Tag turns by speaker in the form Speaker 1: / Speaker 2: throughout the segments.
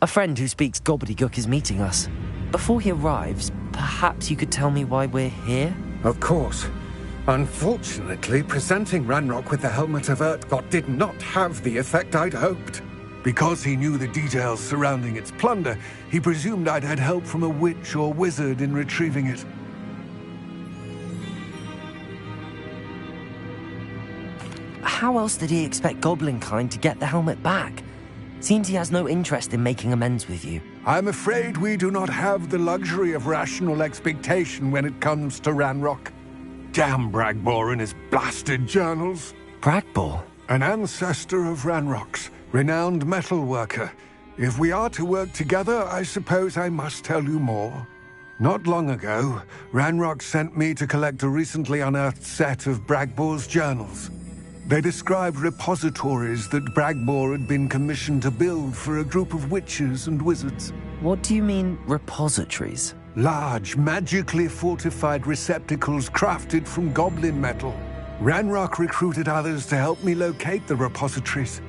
Speaker 1: A friend who speaks gobbledygook is meeting us. Before he arrives, perhaps you could tell me why we're here?
Speaker 2: Of course. Unfortunately, presenting Ranrock with the Helmet of Urtkot did not have the effect I'd hoped. Because he knew the details surrounding its plunder, he presumed I'd had help from a witch or wizard in retrieving it.
Speaker 1: How else did he expect Goblinkind to get the helmet back? Seems he has no interest in making amends with you.
Speaker 2: I'm afraid we do not have the luxury of rational expectation when it comes to Ranrock. Damn Bragbor and his blasted journals.
Speaker 1: Bragbor?
Speaker 2: An ancestor of Ranrock's, renowned metal worker. If we are to work together, I suppose I must tell you more. Not long ago, Ranrock sent me to collect a recently unearthed set of Bragbor's journals. They described repositories that Bragbor had been commissioned to build for a group of witches and wizards.
Speaker 1: What do you mean, repositories?
Speaker 2: Large, magically fortified receptacles crafted from goblin metal. Ranrock recruited others to help me locate the repositories.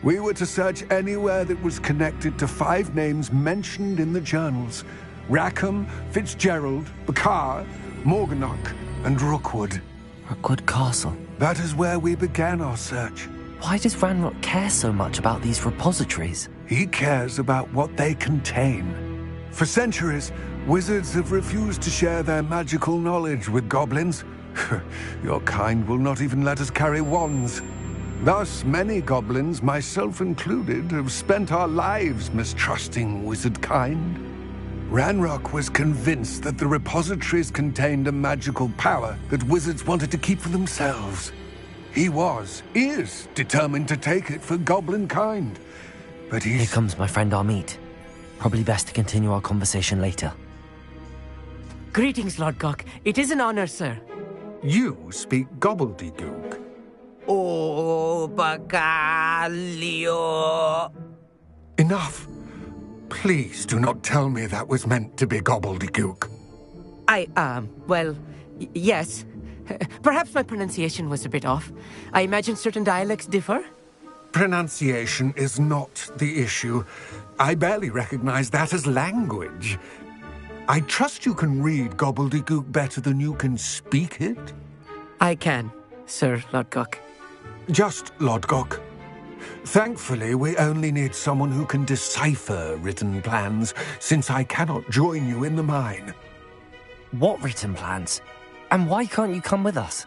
Speaker 2: We were to search anywhere that was connected to 5 names mentioned in the journals: Rackham, Fitzgerald, Bakar, Morganach, and Rookwood.
Speaker 1: Rookwood Castle.
Speaker 2: That is where we began our search.
Speaker 1: Why does Ranrock care so much about these repositories?
Speaker 2: He cares about what they contain. For centuries, wizards have refused to share their magical knowledge with goblins. Your kind will not even let us carry wands. Thus, many goblins, myself included, have spent our lives mistrusting wizard kind. Ranrock was convinced that the repositories contained a magical power that wizards wanted to keep for themselves. He is determined to take it for goblin kind. But
Speaker 1: Here comes my friend Amit. Probably best to continue our conversation later.
Speaker 3: Greetings, Lord Gok. It is an honor, sir.
Speaker 2: You speak gobbledygook.
Speaker 4: Oh, Bacalio.
Speaker 2: Enough. Please do not tell me that was meant to be gobbledygook.
Speaker 3: Yes. Perhaps my pronunciation was a bit off. I imagine certain dialects differ?
Speaker 2: Pronunciation is not the issue. I barely recognize that as language. I trust you can read gobbledygook better than you can speak it?
Speaker 3: I can, Sir Lord Gok.
Speaker 2: Just Lord Gok. Thankfully, we only need someone who can decipher written plans, since I cannot join you in the mine.
Speaker 1: What written plans? And why can't you come with us?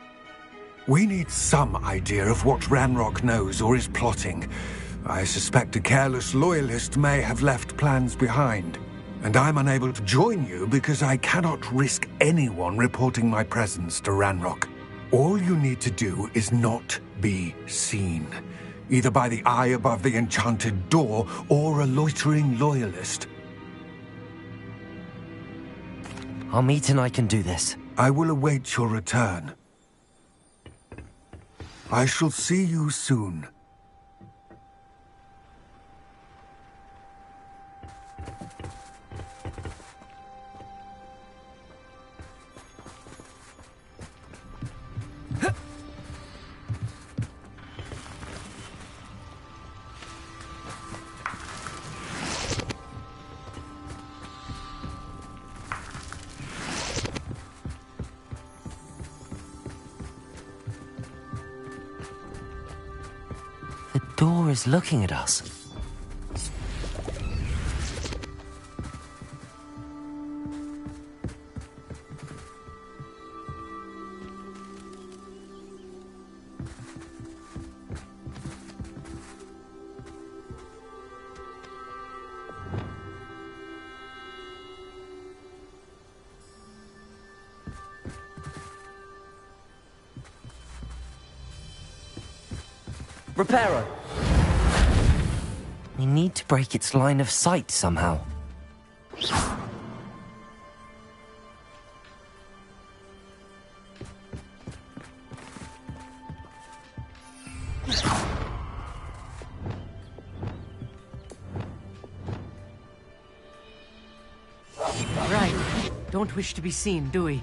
Speaker 2: We need some idea of what Ranrock knows or is plotting. I suspect a careless loyalist may have left plans behind. And I'm unable to join you because I cannot risk anyone reporting my presence to Ranrock. All you need to do is not be seen, either by the eye above the enchanted door or a loitering loyalist.
Speaker 1: Amit and I can do this.
Speaker 2: I will await your return. I shall see you soon.
Speaker 1: The door is looking at us. Reparo! We need to break its line of sight somehow.
Speaker 3: Right. Don't wish to be seen, do we?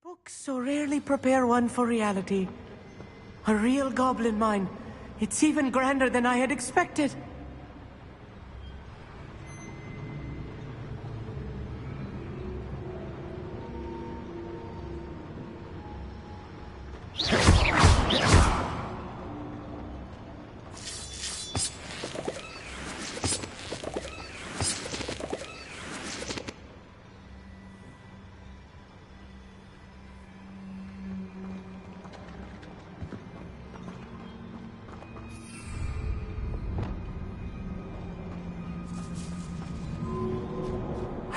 Speaker 3: Books so rarely prepare one for reality. A real goblin mine. It's even grander than I had expected.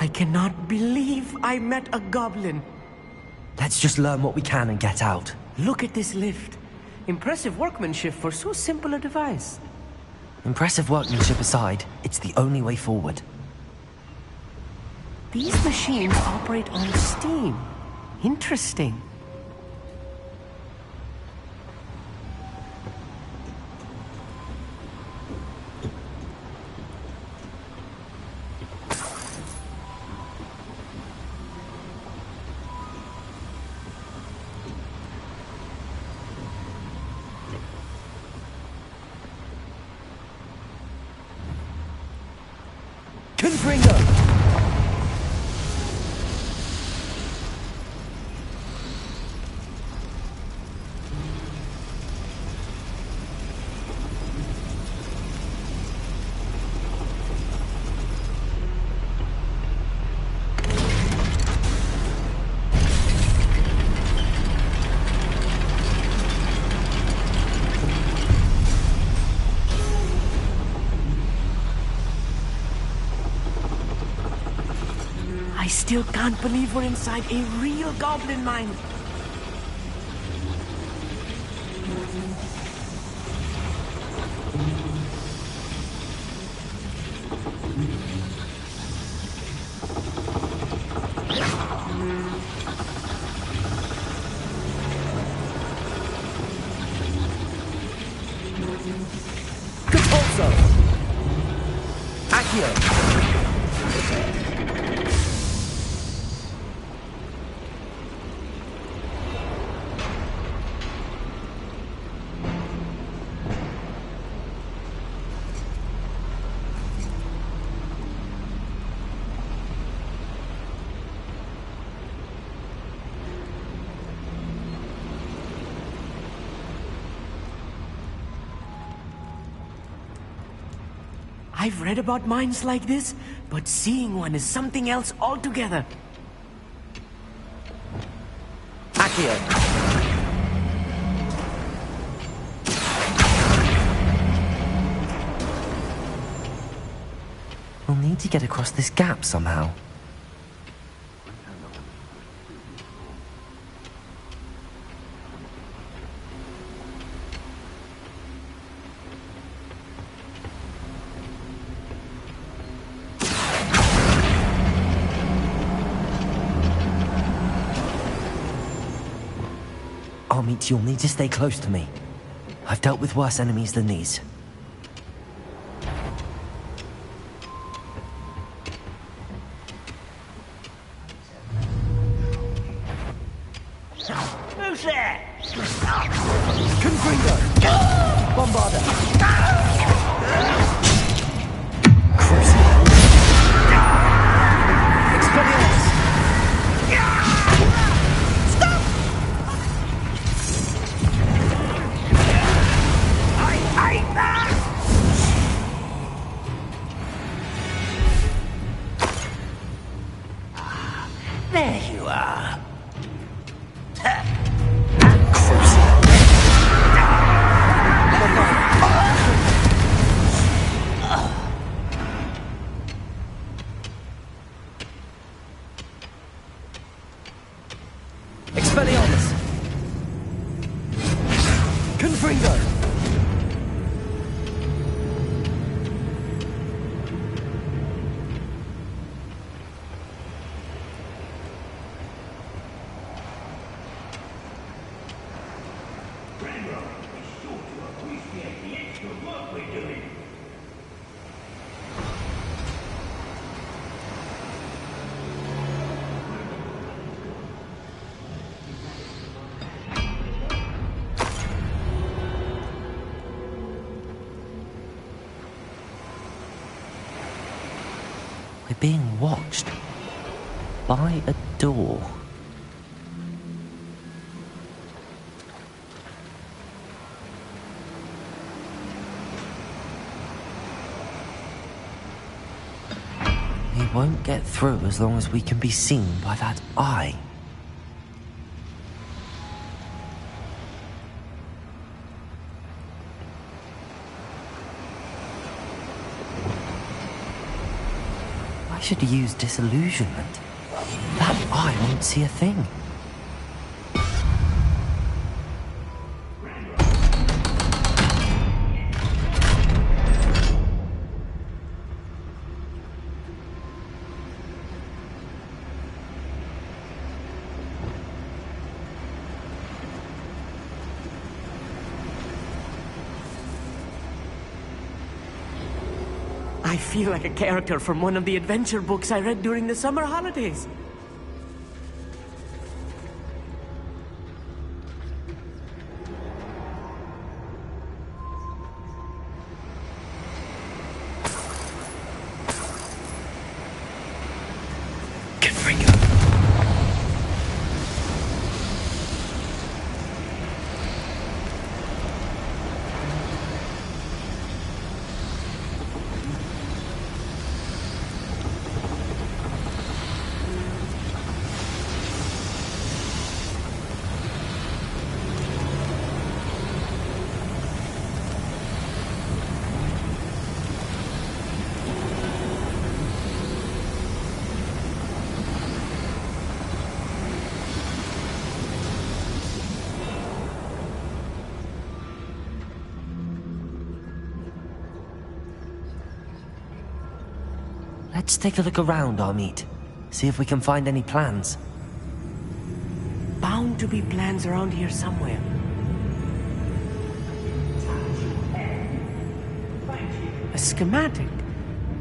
Speaker 3: I cannot believe I met a goblin.
Speaker 1: Let's just learn what we can and get out.
Speaker 3: Look at this lift. Impressive workmanship for so simple a device.
Speaker 1: Impressive workmanship aside, it's the only way forward.
Speaker 3: These machines operate on steam. Interesting.
Speaker 1: Confringo!
Speaker 3: I still can't believe we're inside a real goblin mine.
Speaker 1: Capulso! Accio!
Speaker 3: I've read about mines like this, but seeing one is something else altogether.
Speaker 1: Accio! We'll need to get across this gap somehow. Armit, you'll need to stay close to me. I've dealt with worse enemies than these.
Speaker 4: Who's there?
Speaker 1: Confringo! Bombarda! Crucible! Expelliarmus!
Speaker 4: There you are.
Speaker 1: Confringo! We're being watched by a door. We won't get through as long as we can be seen by that eye. I should use disillusionment. That eye won't see a thing.
Speaker 3: I feel like a character from one of the adventure books I read during the summer holidays.
Speaker 1: Confringo! Let's take a look around, Amit. See if we can find any plans.
Speaker 3: Bound to be plans around here somewhere. A schematic.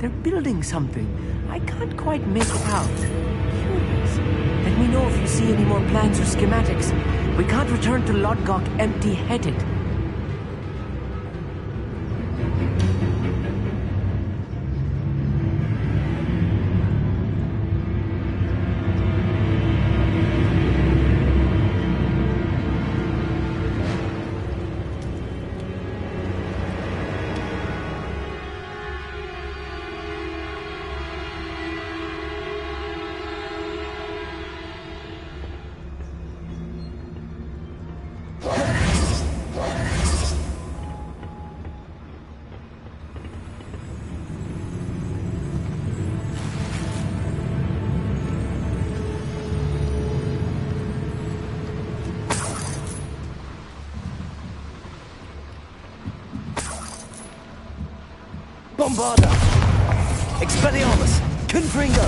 Speaker 3: They're building something. I can't quite make it out. Curious. Let me know if you see any more plans or schematics. We can't return to Lodgok empty-headed.
Speaker 1: Bombarda! Expelliarmus! Confringo!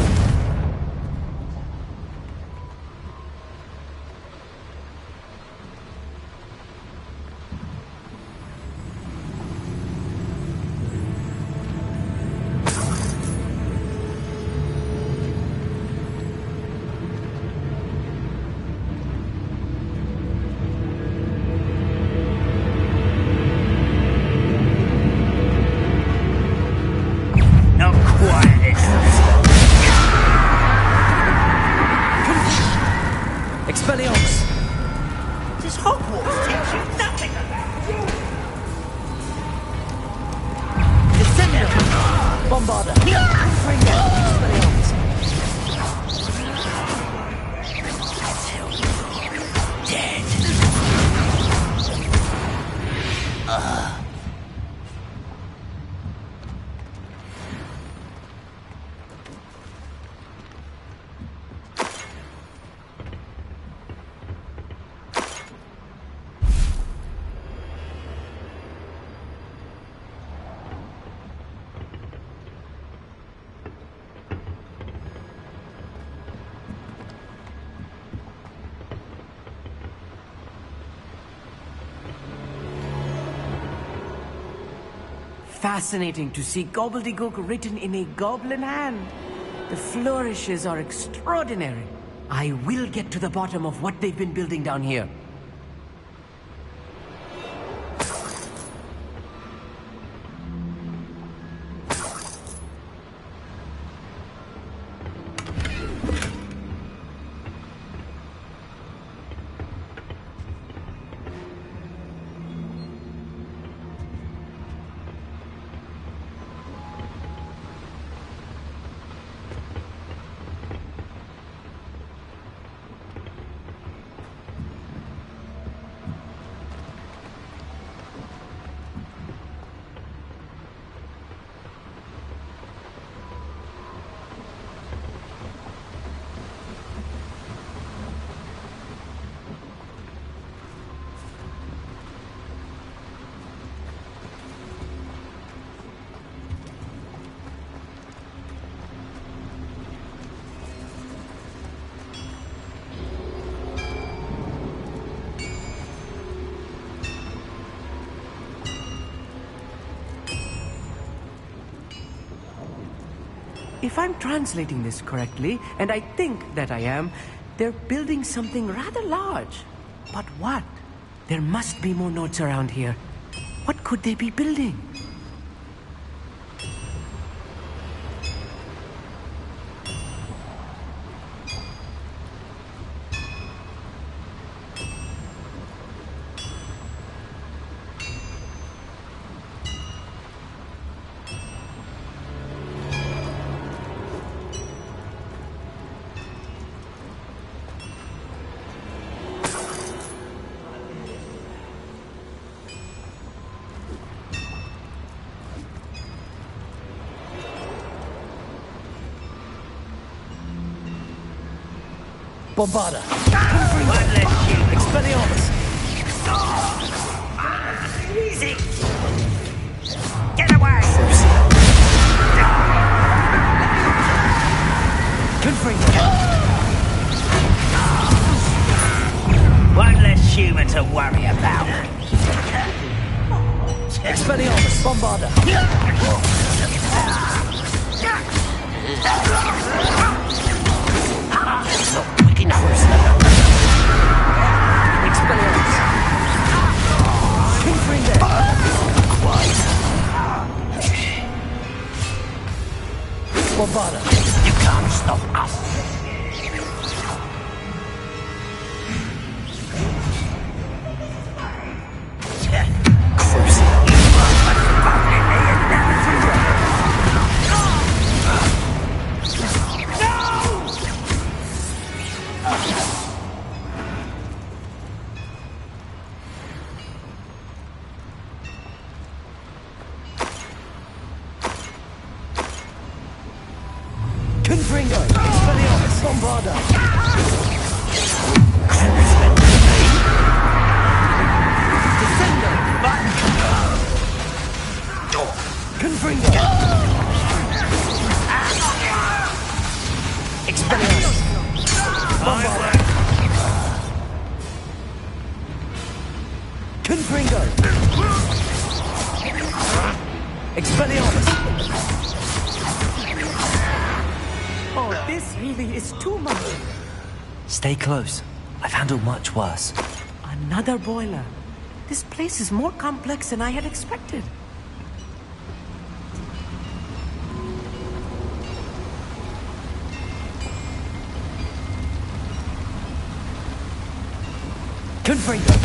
Speaker 1: Expelliarmus!
Speaker 4: Does Hogwarts teach you nothing about you?
Speaker 1: Descendo! Bombarda! Confringo! Expelliarmus!
Speaker 4: Dead.
Speaker 3: fascinating to see gobbledygook written in a goblin hand. The flourishes are extraordinary. I will get to the bottom of what they've been building down here. If I'm translating this correctly, and I think that I am, they're building something rather large. But what? There must be more notes around here. What could they be building?
Speaker 1: Bombarda!
Speaker 4: One less human.
Speaker 1: Expelliarmus!
Speaker 4: Easy! Get away!
Speaker 1: Confringo!
Speaker 4: One less human to worry about.
Speaker 1: Expelliarmus! Bombarda! Not quick enough. Expelliarmus! Confringo! Bombarda!
Speaker 4: You can't stop us.
Speaker 1: Confringo! Expelliarmus! Bombarda! Defendo! Confringo! Expelliarmus! Bombarda! Confringo! Expelliarmus!
Speaker 3: Oh, this really is too much.
Speaker 1: Stay close. I've handled much worse.
Speaker 3: Another boiler. This place is more complex than I had expected.
Speaker 1: Confringo!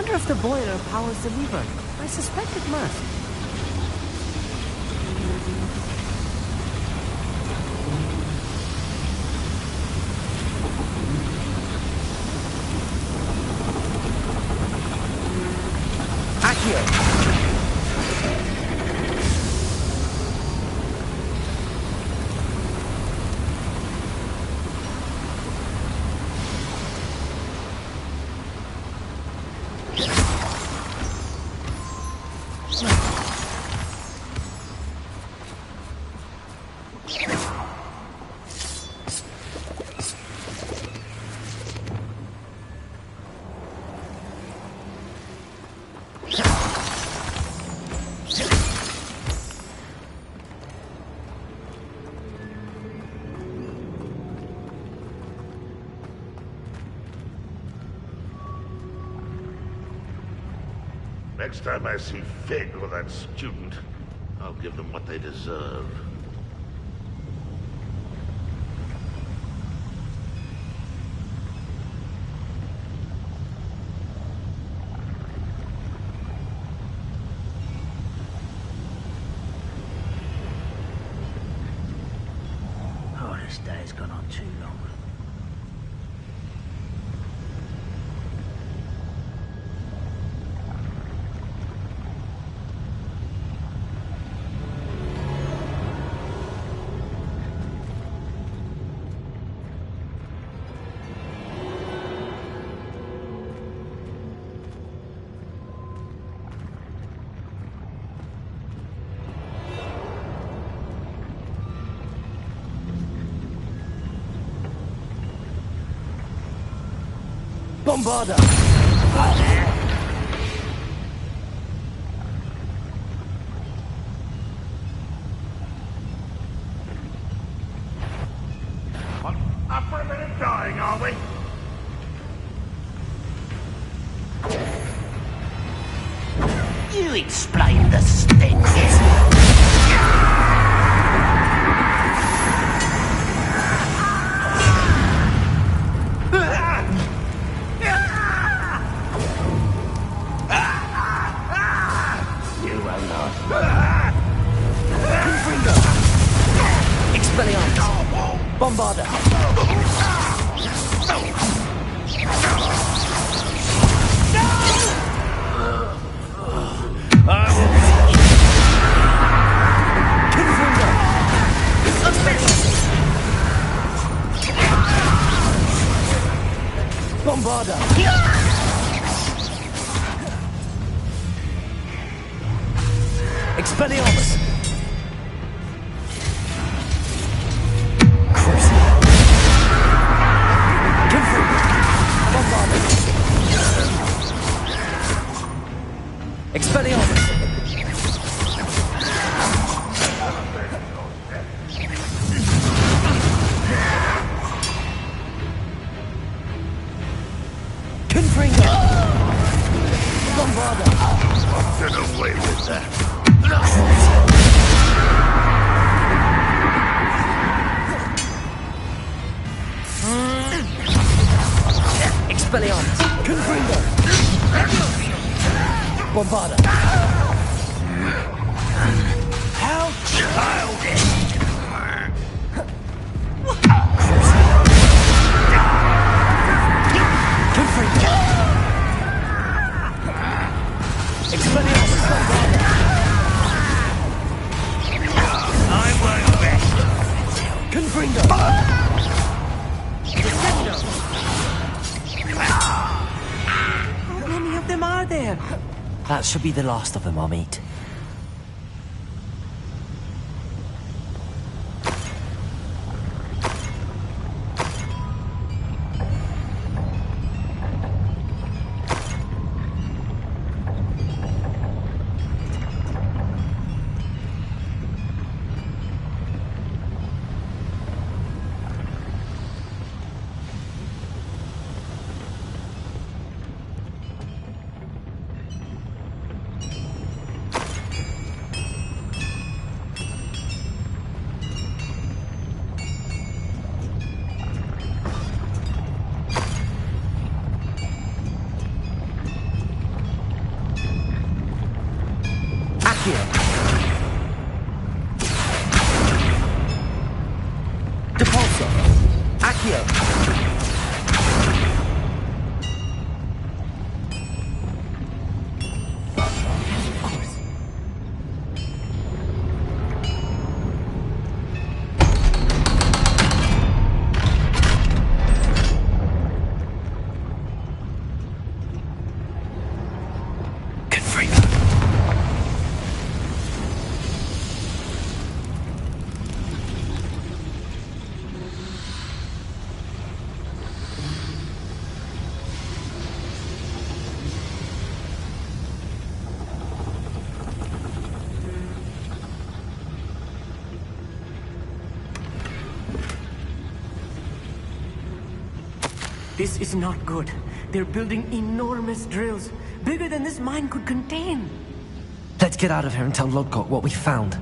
Speaker 3: wonder if the boiler powers the lever. I suspect it must.
Speaker 1: Accio!
Speaker 5: Next time I see Fig or that student, I'll give them what they deserve.
Speaker 4: Oh, this day's gone on too long.
Speaker 1: Bombarda!
Speaker 5: Up for a bit of dying, are we?
Speaker 4: You explain the stench.
Speaker 1: Expelliarmus! Bombarda! Bombarda! Expelliarmus! Expelliarmus! Confringo! Bombarda!
Speaker 5: Get away with that.
Speaker 1: Expelliarmus! Confringo! Bombarda!
Speaker 4: How childish!
Speaker 1: Confringo! Expelliarmus! Bombarda!
Speaker 4: I won't rest.
Speaker 1: Confringo!
Speaker 3: How many of them are there?
Speaker 1: That should be the last of them I'll meet.
Speaker 3: This is not good. They're building enormous drills, bigger than this mine could contain.
Speaker 1: Let's get out of here and tell Lodgok what we found.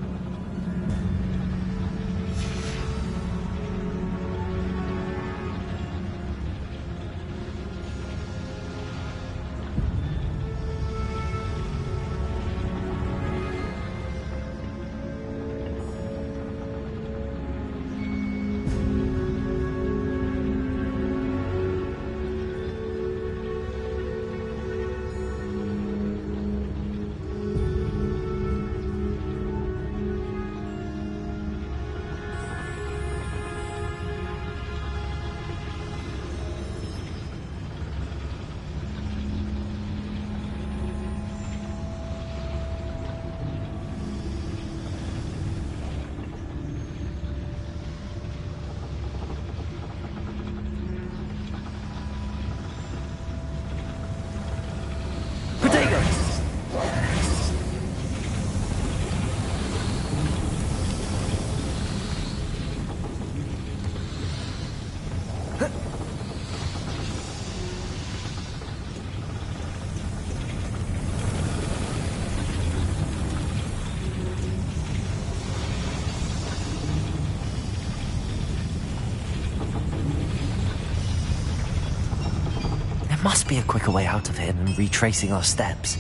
Speaker 1: Must be a quicker way out of here than retracing our steps.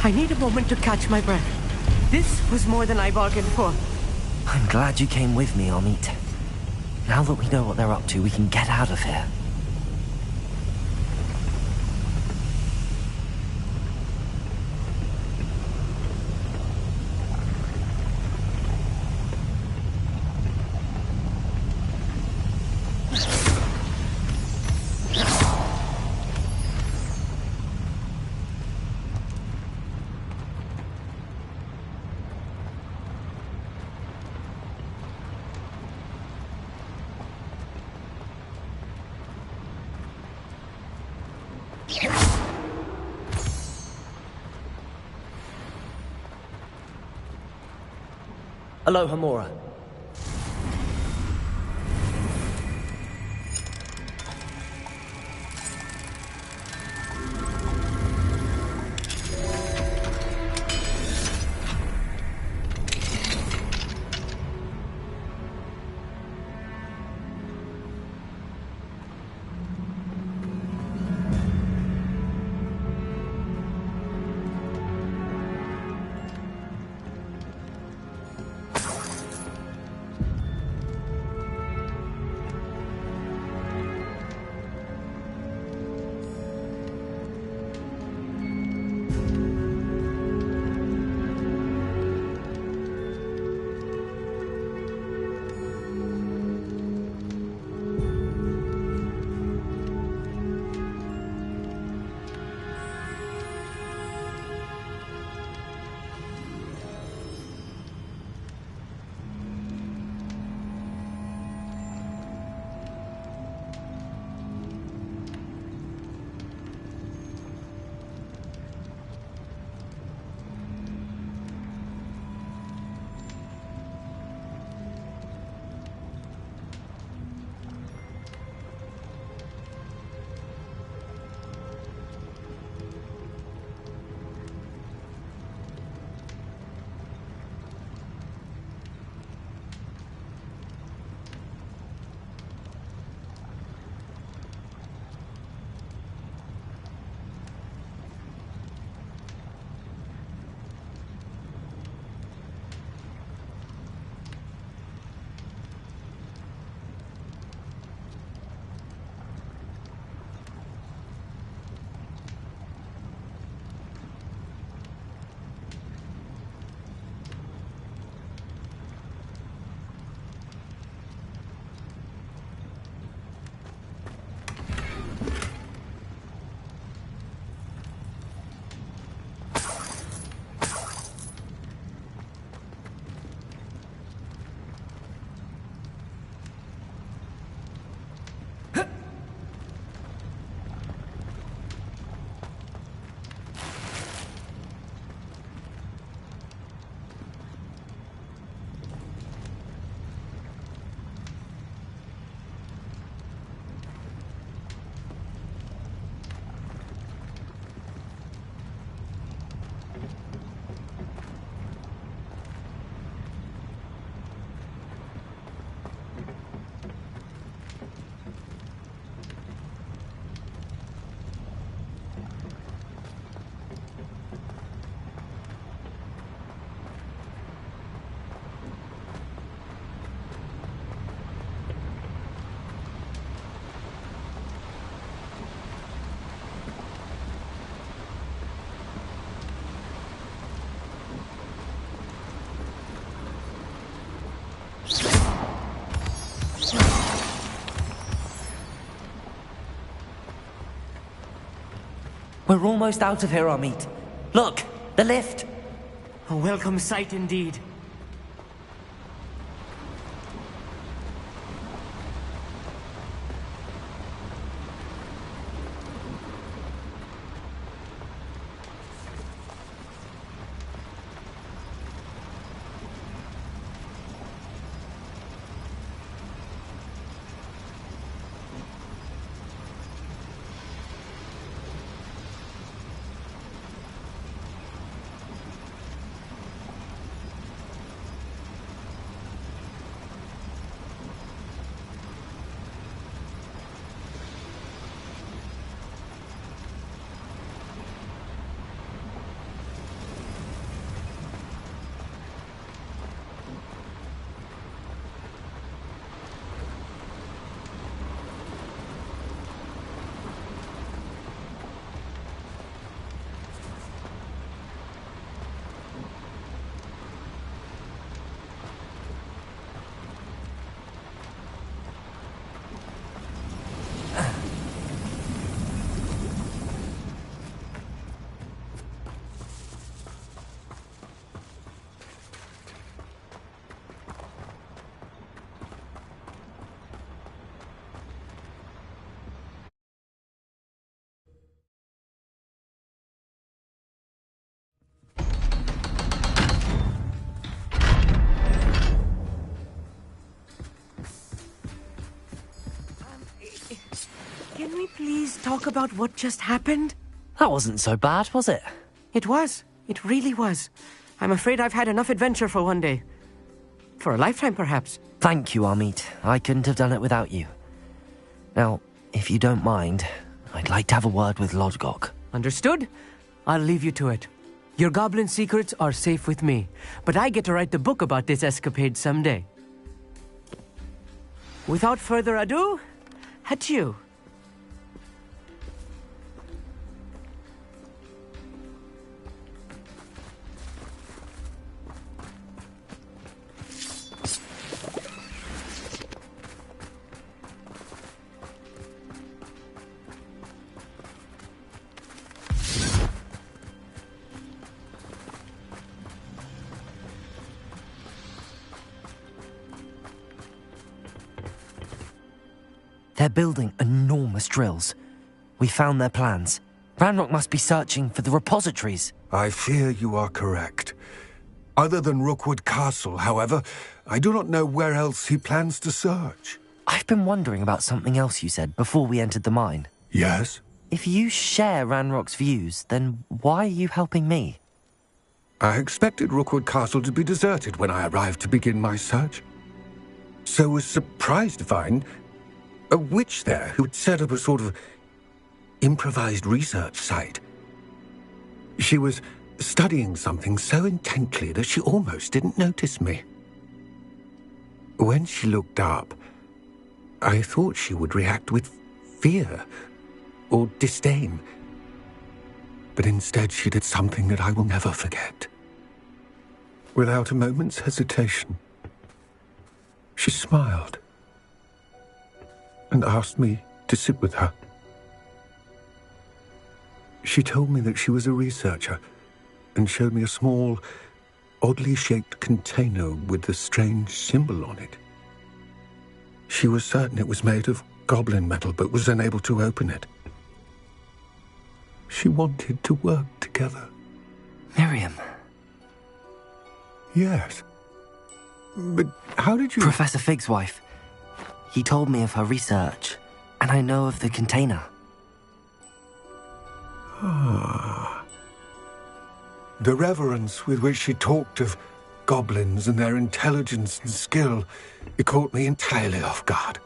Speaker 3: I need a moment to catch my breath. This was more than I bargained for.
Speaker 1: I'm glad you came with me, Amit. Now that we know what they're up to, we can get out of here. Aloha, Mora. We're almost out of here, Amit. Look, the lift.
Speaker 3: A welcome sight indeed. Can we please talk about what just happened?
Speaker 1: That wasn't so bad, was it?
Speaker 3: It was. It really was. I'm afraid I've had enough adventure for one day. For a lifetime, perhaps.
Speaker 1: Thank you, Amit. I couldn't have done it without you. Now, if you don't mind, I'd like to have a word with Lodgok.
Speaker 3: Understood? I'll leave you to it. Your goblin secrets are safe with me, but I get to write the book about this escapade someday. Without further ado, adieu.
Speaker 1: They're building enormous drills. We found their plans. Ranrock must be searching for the repositories.
Speaker 2: I fear you are correct. Other than Rookwood Castle, however, I do not know where else he plans to search.
Speaker 1: I've been wondering about something else you said before we entered the mine.
Speaker 2: Yes?
Speaker 1: If you share Ranrock's views, then why are you helping me?
Speaker 2: I expected Rookwood Castle to be deserted when I arrived to begin my search. So was surprised to find a witch there who'd set up a sort of improvised research site. She was studying something so intently that she almost didn't notice me. When she looked up, I thought she would react with fear or disdain. But instead she did something that I will never forget. Without a moment's hesitation, she smiled and asked me to sit with her. She told me that she was a researcher and showed me a small, oddly shaped container with a strange symbol on it. She was certain it was made of goblin metal, but was unable to open it. She wanted to work together.
Speaker 1: Miriam.
Speaker 2: Yes. But how did you...
Speaker 1: Professor Fig's wife. He told me of her research, and I know of the container.
Speaker 2: Ah. The reverence with which she talked of goblins and their intelligence and skill, it caught me entirely off guard.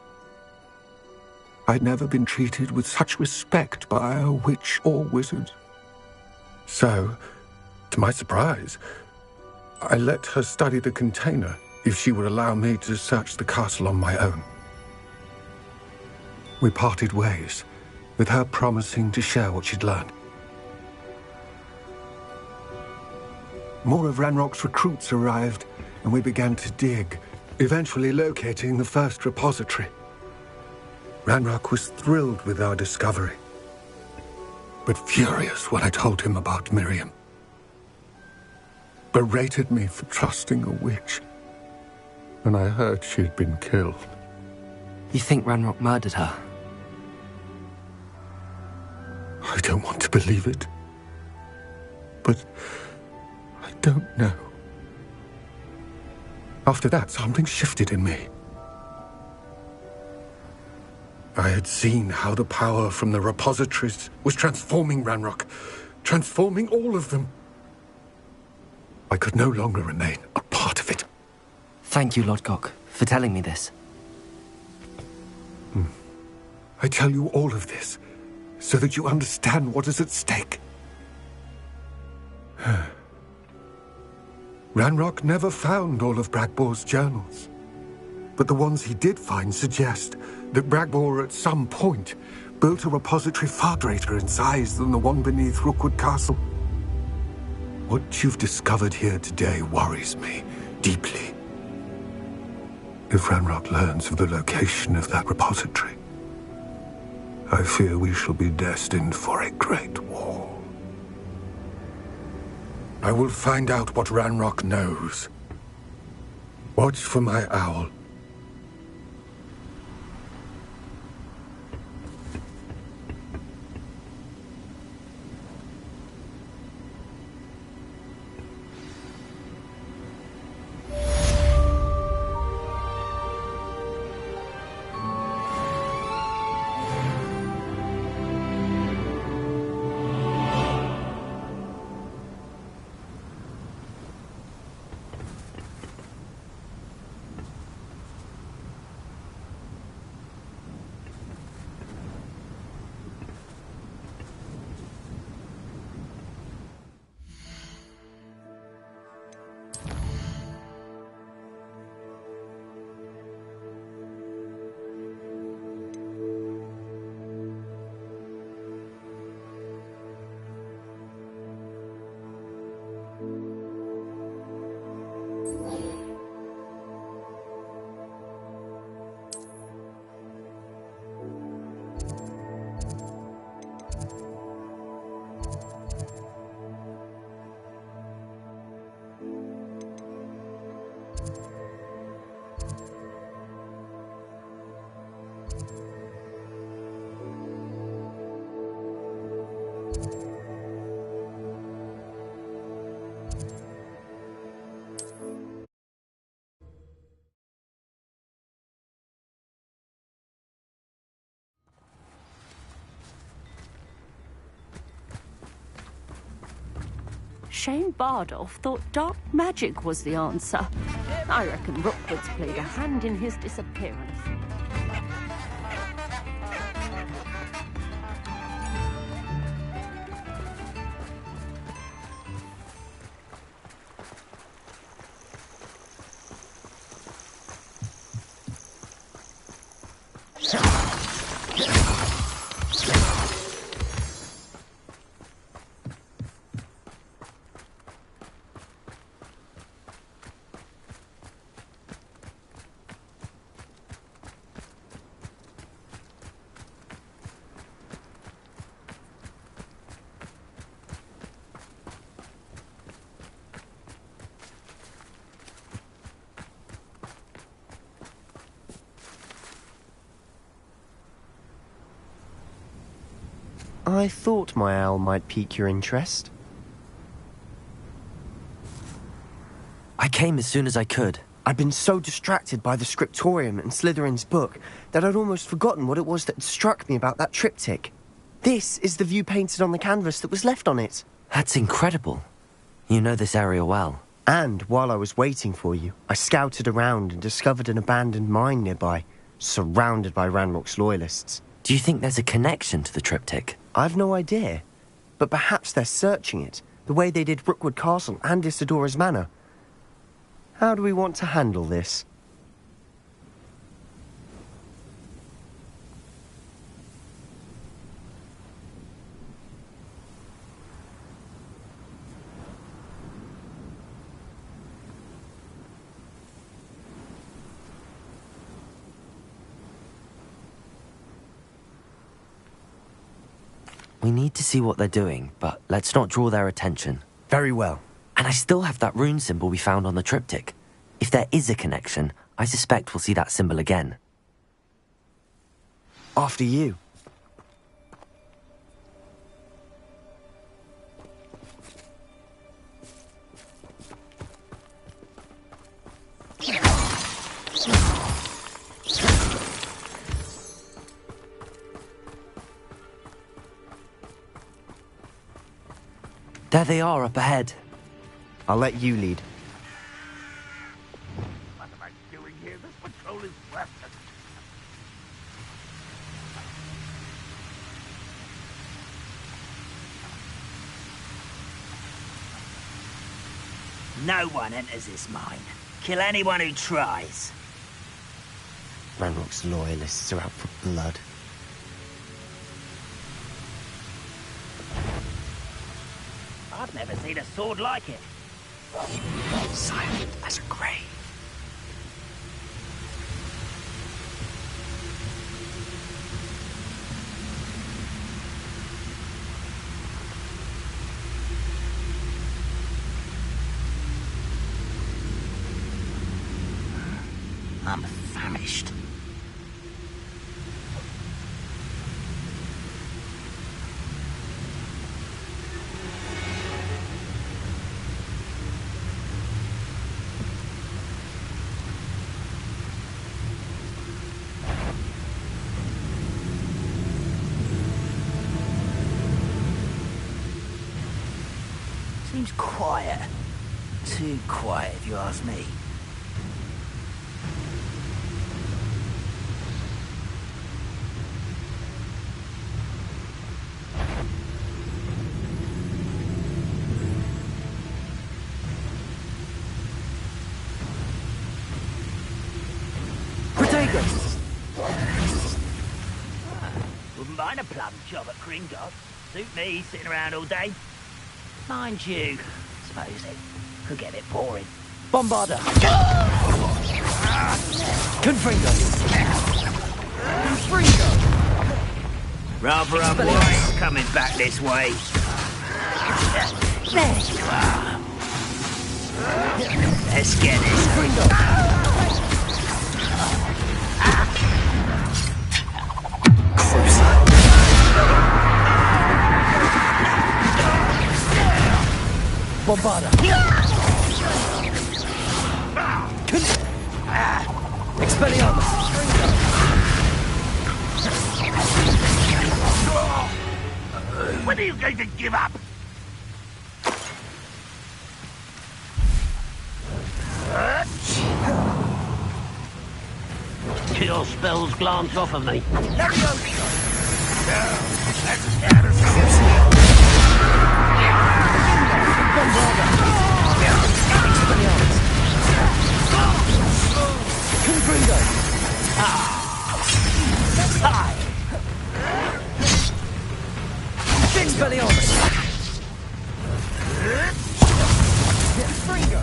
Speaker 2: I'd never been treated with such respect by a witch or wizard. So, to my surprise, I let her study the container if she would allow me to search the castle on my own. We parted ways, with her promising to share what she'd learned. More of Ranrock's recruits arrived, and we began to dig, eventually locating the first repository. Ranrock was thrilled with our discovery. but furious when I told him about Miriam. Berated me for trusting a witch when I heard she had been killed.
Speaker 1: You think Ranrock murdered her?
Speaker 2: I don't want to believe it, but I don't know. After that, something shifted in me. I had seen how the power from the repositories was transforming Ranrock, transforming all of them. I could no longer remain a part of it.
Speaker 1: Thank you, Lodgok, for telling me this.
Speaker 2: I tell you all of this so that you understand what is at stake. Ranrock never found all of Bragbor's journals, but the ones he did find suggest that Bragbor at some point built a repository far greater in size than the one beneath Rookwood Castle. What you've discovered here today worries me deeply. If Ranrock learns of the location of that repository, I fear we shall be destined for a great war. I will find out what Ranrock knows. Watch for my owl.
Speaker 6: Shane Bardolph thought dark magic was the answer. I reckon Rookwood's played a hand in his disappearance.
Speaker 3: I thought my owl might pique your interest.
Speaker 1: I came as soon as I could.
Speaker 3: I'd been so distracted by the scriptorium and Slytherin's book that I'd almost forgotten what it was that struck me about that triptych. This is the view painted on the canvas that was left on it.
Speaker 1: That's incredible. You know this area well.
Speaker 3: And while I was waiting for you, I scouted around and discovered an abandoned mine nearby, surrounded by Ranrock's loyalists.
Speaker 1: Do you think there's a connection to the triptych?
Speaker 3: I've no idea, but perhaps they're searching it, the way they did Rookwood Castle and Isidora's Manor. How do we want to handle this?
Speaker 1: We need to see what they're doing, but let's not draw their attention.
Speaker 3: Very well.
Speaker 1: And I still have that rune symbol we found on the triptych. If there is a connection, I suspect we'll see that symbol again.
Speaker 3: After you.
Speaker 1: There they are up ahead.
Speaker 3: I'll let you lead.
Speaker 5: What am I doing here? This patrol is worthless.
Speaker 4: No one enters this mine. Kill anyone who tries.
Speaker 3: Ranrock's loyalists are out for blood.
Speaker 4: I've never seen a sword like it.
Speaker 3: Silent as a grave.
Speaker 4: I'm famished. Seems quiet. Too quiet, if you ask me. Wouldn't mind a plum job at Gringotts. Suit me, sitting around all day. Mind you, suppose it could get a bit boring.
Speaker 3: Bombarder! Confringo! Confringo!
Speaker 4: Rather unwise coming back this way. There you are. Let's get this.
Speaker 3: Bombarder! Expelliarmus!
Speaker 5: When are you going to give up?
Speaker 4: Your spells glance off of me.
Speaker 3: Confringo! Expelliarmus! Confringo!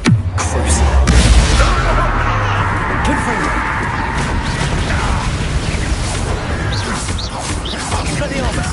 Speaker 3: Confringo! Expelliarmus!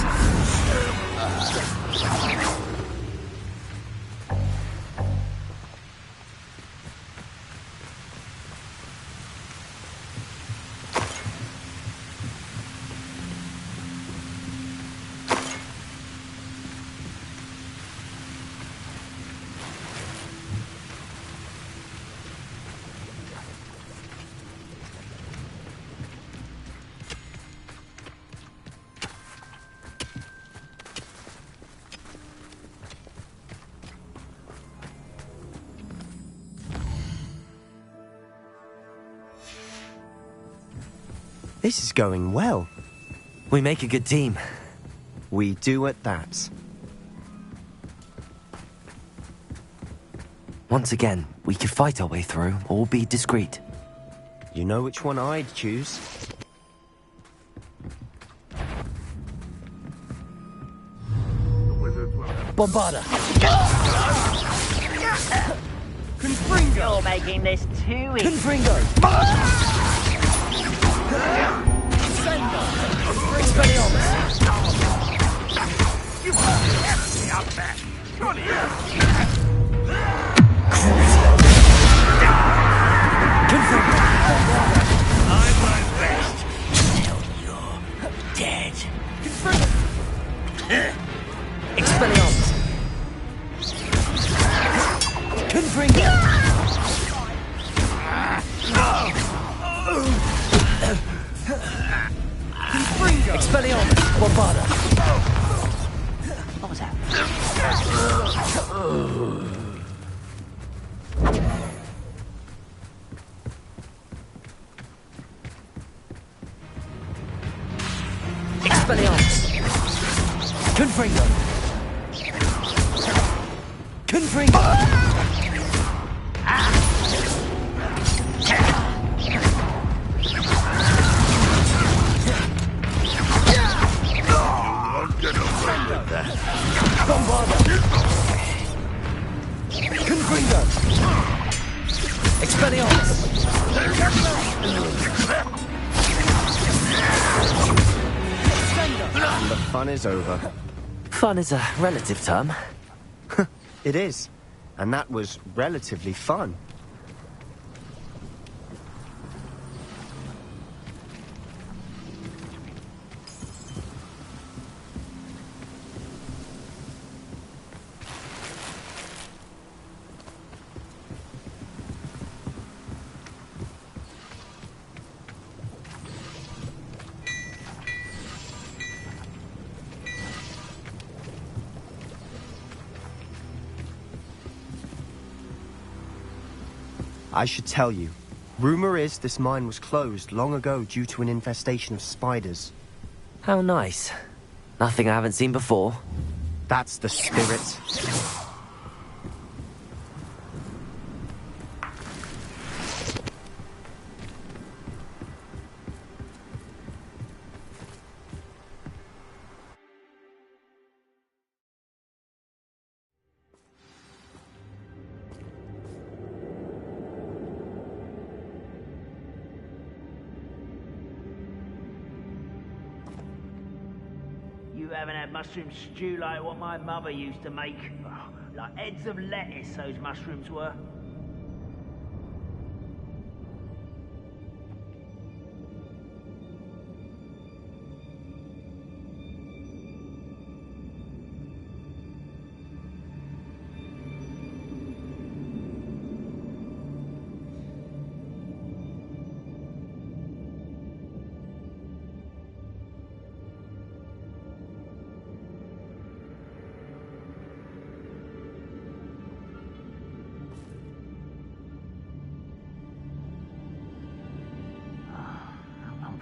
Speaker 7: This is going well.
Speaker 1: We make a good team.
Speaker 7: We do at that.
Speaker 1: Once again, we could fight our way through or be discreet.
Speaker 7: You know which one I'd choose?
Speaker 3: Bombarder! Confringo!
Speaker 4: You're making this too easy.
Speaker 3: Confringo! Expelliarmus!
Speaker 5: You left me out there! Surely you... I'm my best. Now you're dead.
Speaker 1: Expelliarmus! Confringo! Expelliarmus! Bombarda!
Speaker 4: What was that?
Speaker 1: Expelliarmus! Confringo! Confringo! Bombarda! Confringo! Expelliarmus!
Speaker 7: And the fun is over.
Speaker 1: Fun is a relative term.
Speaker 7: It is. And that was relatively fun. I should tell you. Rumor is this mine was closed long ago due to an infestation of spiders.
Speaker 1: How nice. Nothing I haven't seen before.
Speaker 7: That's the spirit.
Speaker 4: You haven't had mushroom stew like what my mother used to make. Oh, like heads of lettuce, those mushrooms were.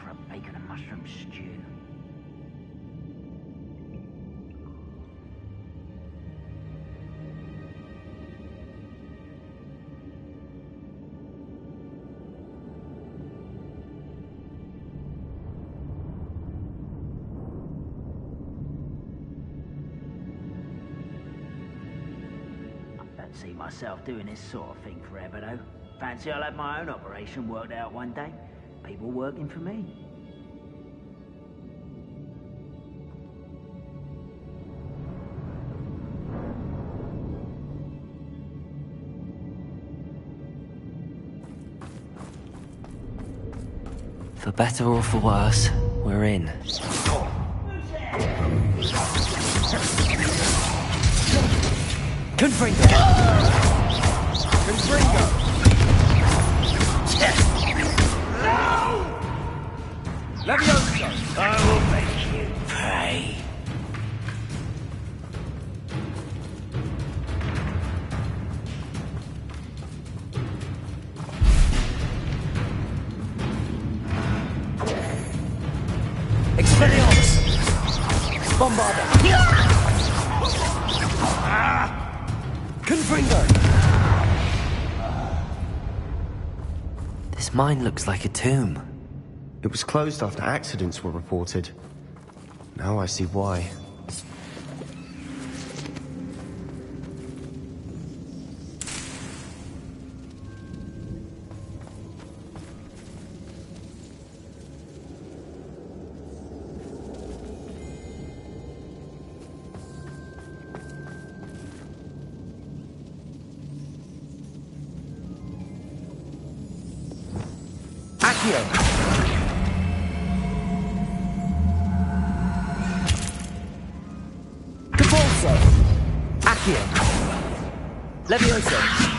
Speaker 4: For a bacon and mushroom stew. I don't see myself doing this sort of thing forever, though. Fancy I'll have my own operation worked out one day. People working for me.
Speaker 1: For better or for worse, we're in. Confringo! Confringo! Levioso!
Speaker 4: I will make you pay.
Speaker 1: Expelliarmus! Bombarda! Confringo! This mine looks like a tomb.
Speaker 7: It was closed after accidents were reported. Now I see why.
Speaker 1: Accio! Capulso! Accio! Levioso!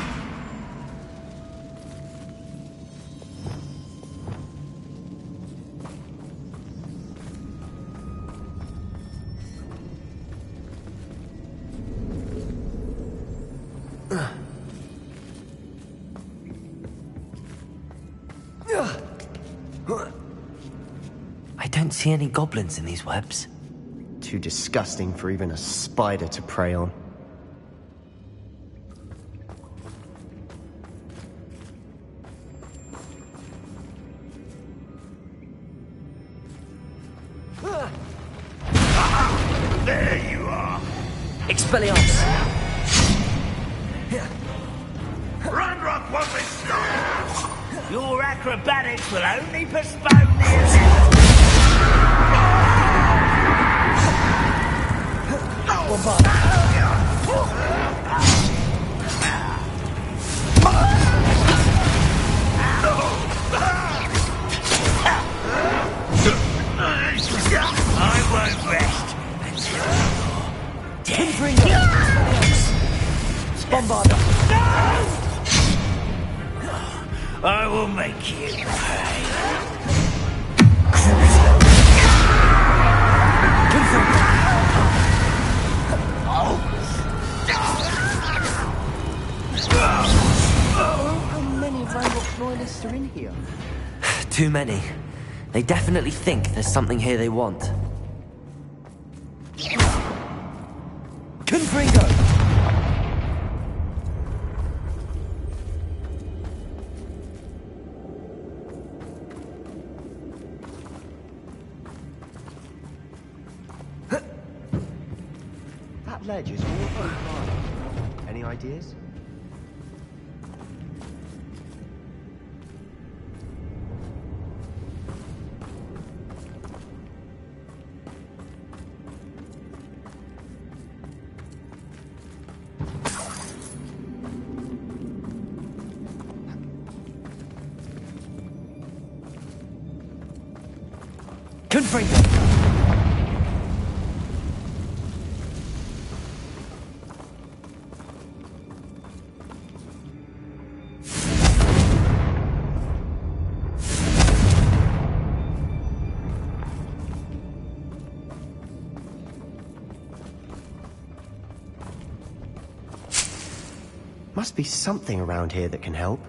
Speaker 1: I don't see any goblins in these webs.
Speaker 7: Too disgusting for even a spider to prey on.
Speaker 5: There you are!
Speaker 1: Expelliarmus!
Speaker 5: Ranrock won't be stopped!
Speaker 4: Your acrobatics will only postpone the event. I won't rest until
Speaker 1: Pinfringer! Bombarda!
Speaker 4: I will make you pay.
Speaker 3: How many Ranrock loyalists are in here?
Speaker 1: Too many. They definitely think there's something here they want. Confringo!
Speaker 7: That ledge is awfully high. Any ideas?
Speaker 1: Confringo!
Speaker 7: Must be something around here that can help.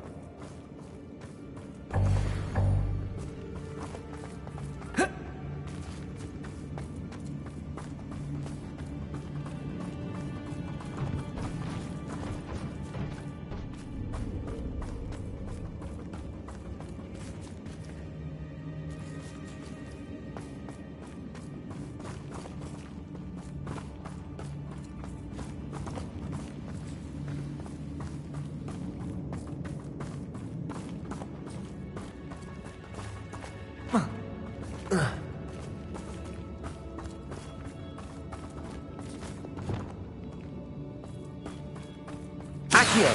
Speaker 1: Accio!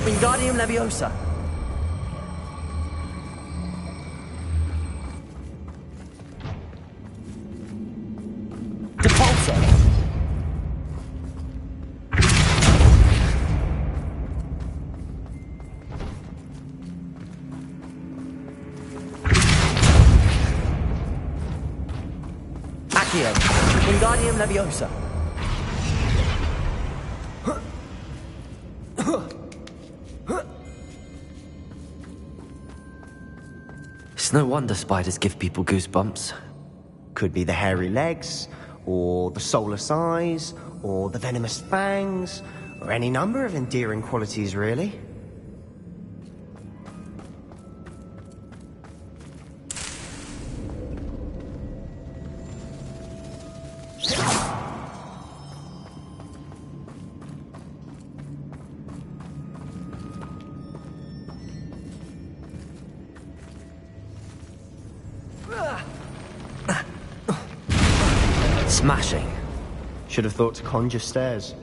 Speaker 1: Wingardium Leviosa! Depulso! Accio! Wingardium Leviosa! It's no wonder spiders give people goosebumps.
Speaker 7: Could be the hairy legs, or the soulless eyes, or the venomous fangs, or any number of endearing qualities, really.
Speaker 1: Smashing.
Speaker 7: Should have thought to conjure stairs.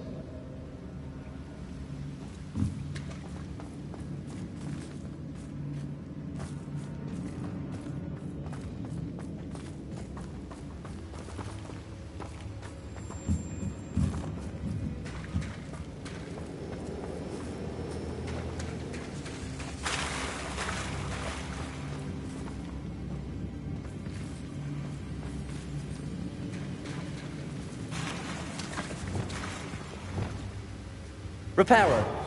Speaker 1: Reparo.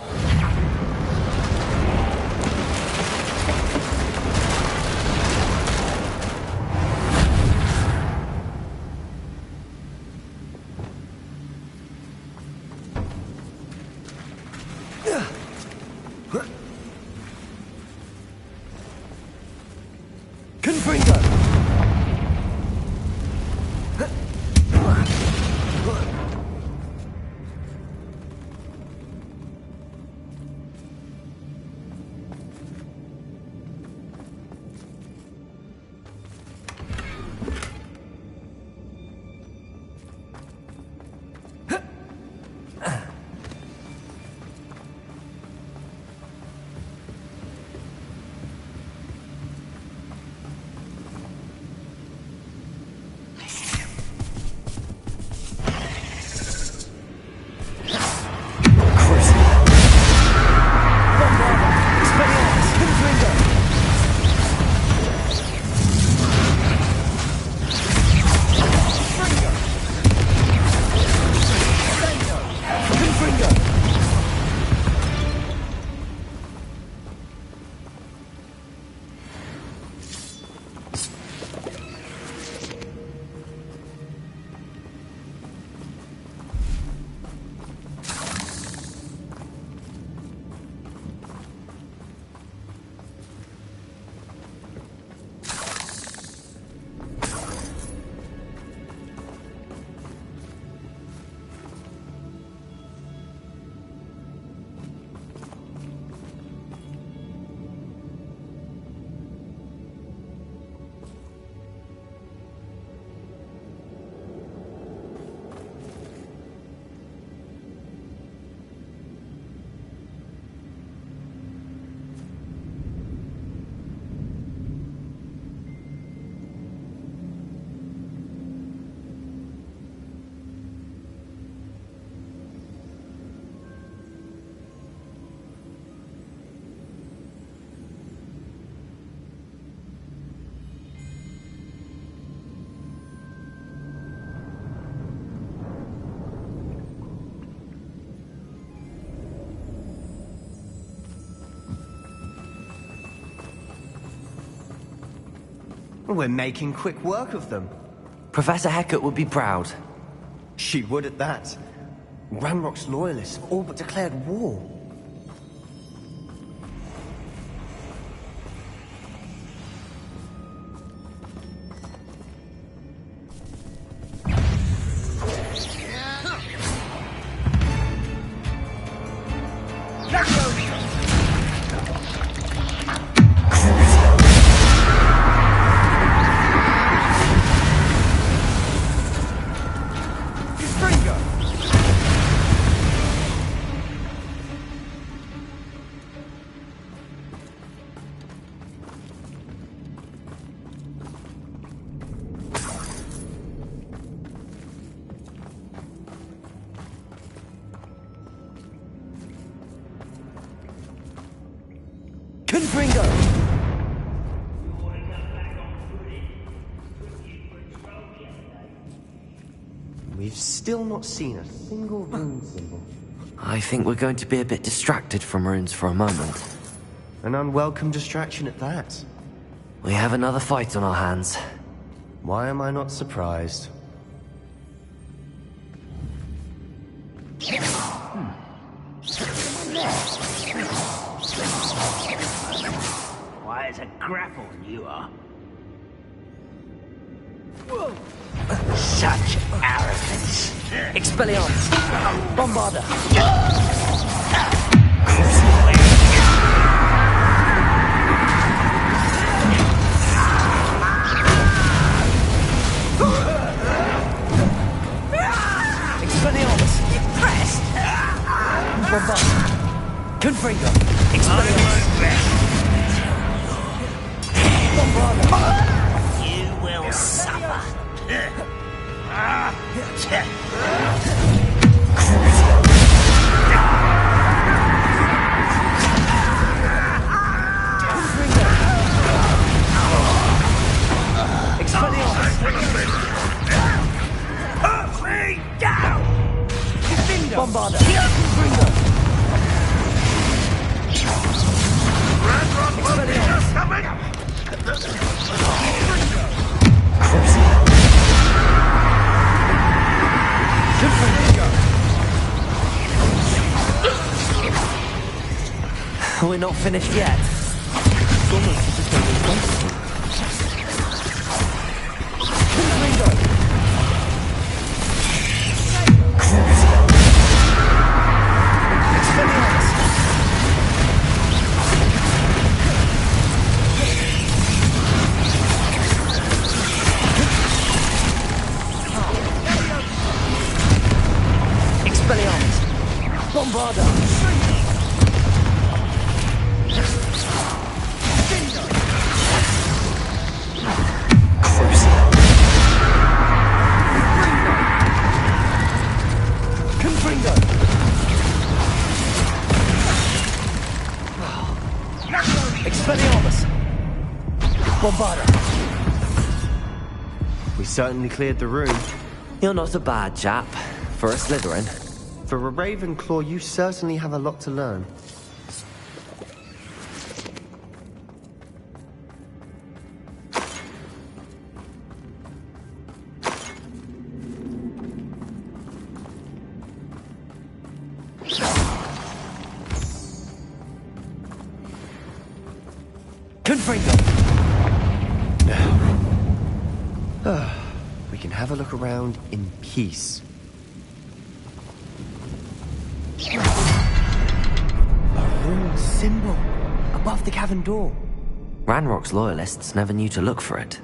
Speaker 7: We're making quick work of them.
Speaker 1: Professor Hecat would be proud.
Speaker 7: She would at that. Ranrock's loyalists have all but declared war. We've still not seen a single rune symbol.
Speaker 1: I think we're going to be a bit distracted from runes for a moment.
Speaker 7: An unwelcome distraction at that.
Speaker 1: We have another fight on our hands.
Speaker 7: Why am I not surprised?
Speaker 4: Why, it's a grapple you are. Such arrogance.
Speaker 1: Expelliarmus! Bombarda! Expelliarmus!
Speaker 4: Impressed?
Speaker 1: Bombarda! Confringo! Expelliarmus! Bombarda!
Speaker 4: You will suffer.
Speaker 1: Bombarda! Confringo! We're not finished yet.
Speaker 3: It's almost as if they were waiting.
Speaker 7: We certainly cleared the room.
Speaker 1: You're not a bad chap for a Slytherin.
Speaker 7: For a Ravenclaw, you certainly have a lot to learn. We can have a look around in peace. A rune symbol above the cavern door.
Speaker 1: Ranrock's loyalists never knew to look for it.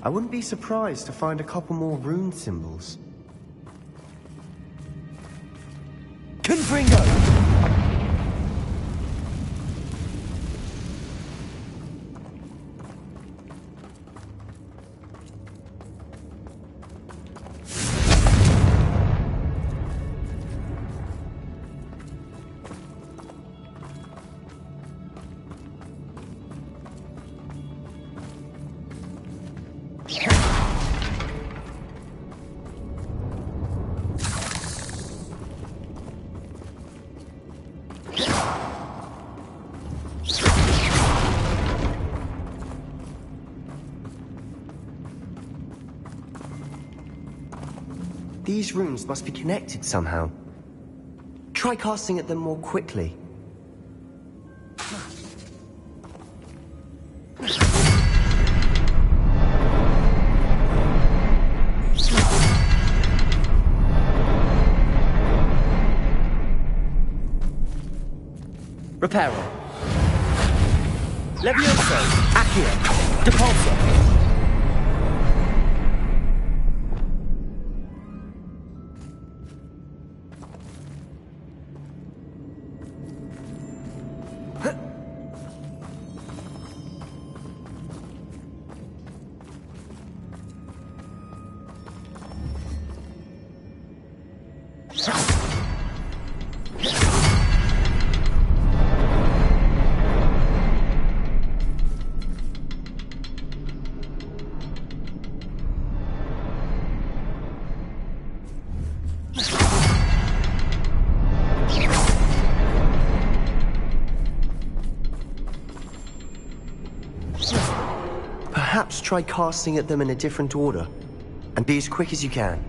Speaker 7: I wouldn't be surprised to find a couple more rune symbols.
Speaker 1: Confringo!
Speaker 7: These runes must be connected somehow. Try casting at them more quickly.
Speaker 1: Reparo. Levioso. Accio. Depulso.
Speaker 7: Perhaps try casting at them in a different order, and be as quick as you can.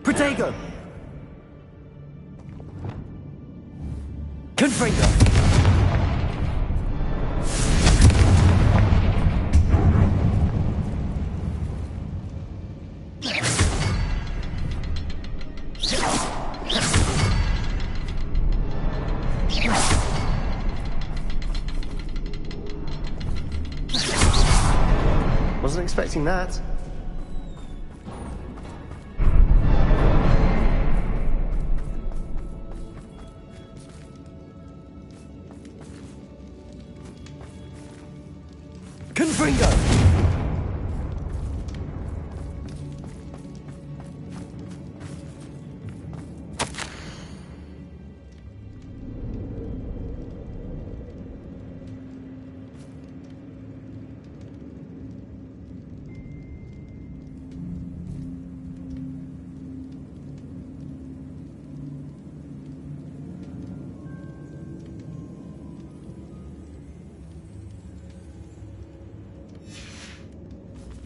Speaker 1: Protego! Confringo!
Speaker 7: Wasn't expecting that.
Speaker 1: Confringo!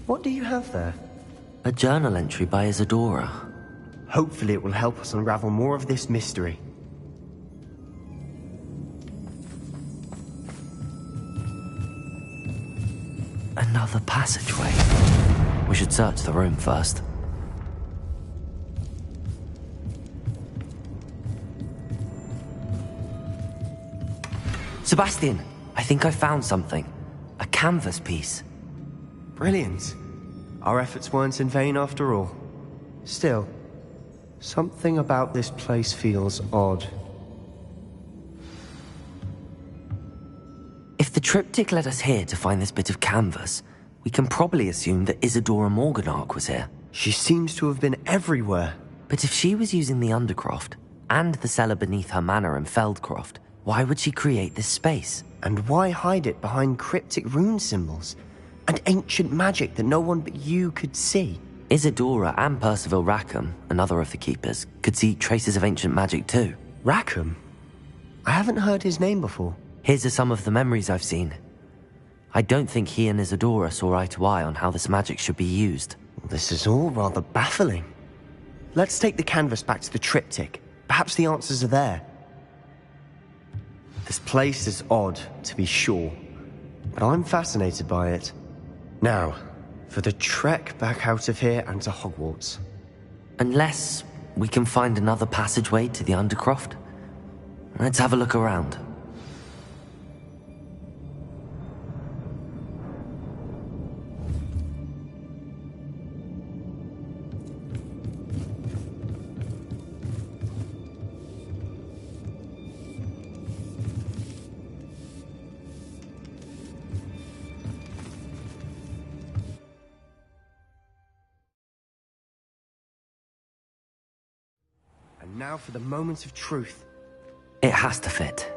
Speaker 7: What do you have there?
Speaker 1: A journal entry by Isadora.
Speaker 7: Hopefully it will help us unravel more of this mystery.
Speaker 1: Another passageway. We should search the room first. Sebastian, I think I found something. A canvas piece.
Speaker 7: Brilliant. Our efforts weren't in vain after all. Still, something about this place feels odd.
Speaker 1: If the triptych led us here to find this bit of canvas, we can probably assume that Isadora Morganach was here.
Speaker 7: She seems to have been everywhere.
Speaker 1: But if she was using the Undercroft, and the cellar beneath her manor in Feldcroft, why would she create this space?
Speaker 7: And why hide it behind cryptic rune symbols? And ancient magic that no one but you could see?
Speaker 1: Isadora and Percival Rackham, another of the Keepers, could see traces of ancient magic too.
Speaker 7: Rackham? I haven't heard his name before.
Speaker 1: Here's some of the memories I've seen. I don't think he and Isadora saw eye to eye on how this magic should be used.
Speaker 7: This is all rather baffling. Let's take the canvas back to the triptych. Perhaps the answers are there. This place is odd, to be sure, but I'm fascinated by it. Now, for the trek back out of here and to Hogwarts.
Speaker 1: Unless we can find another passageway to the Undercroft. Let's have a look around.
Speaker 7: And now for the moment of truth.
Speaker 1: It has to fit.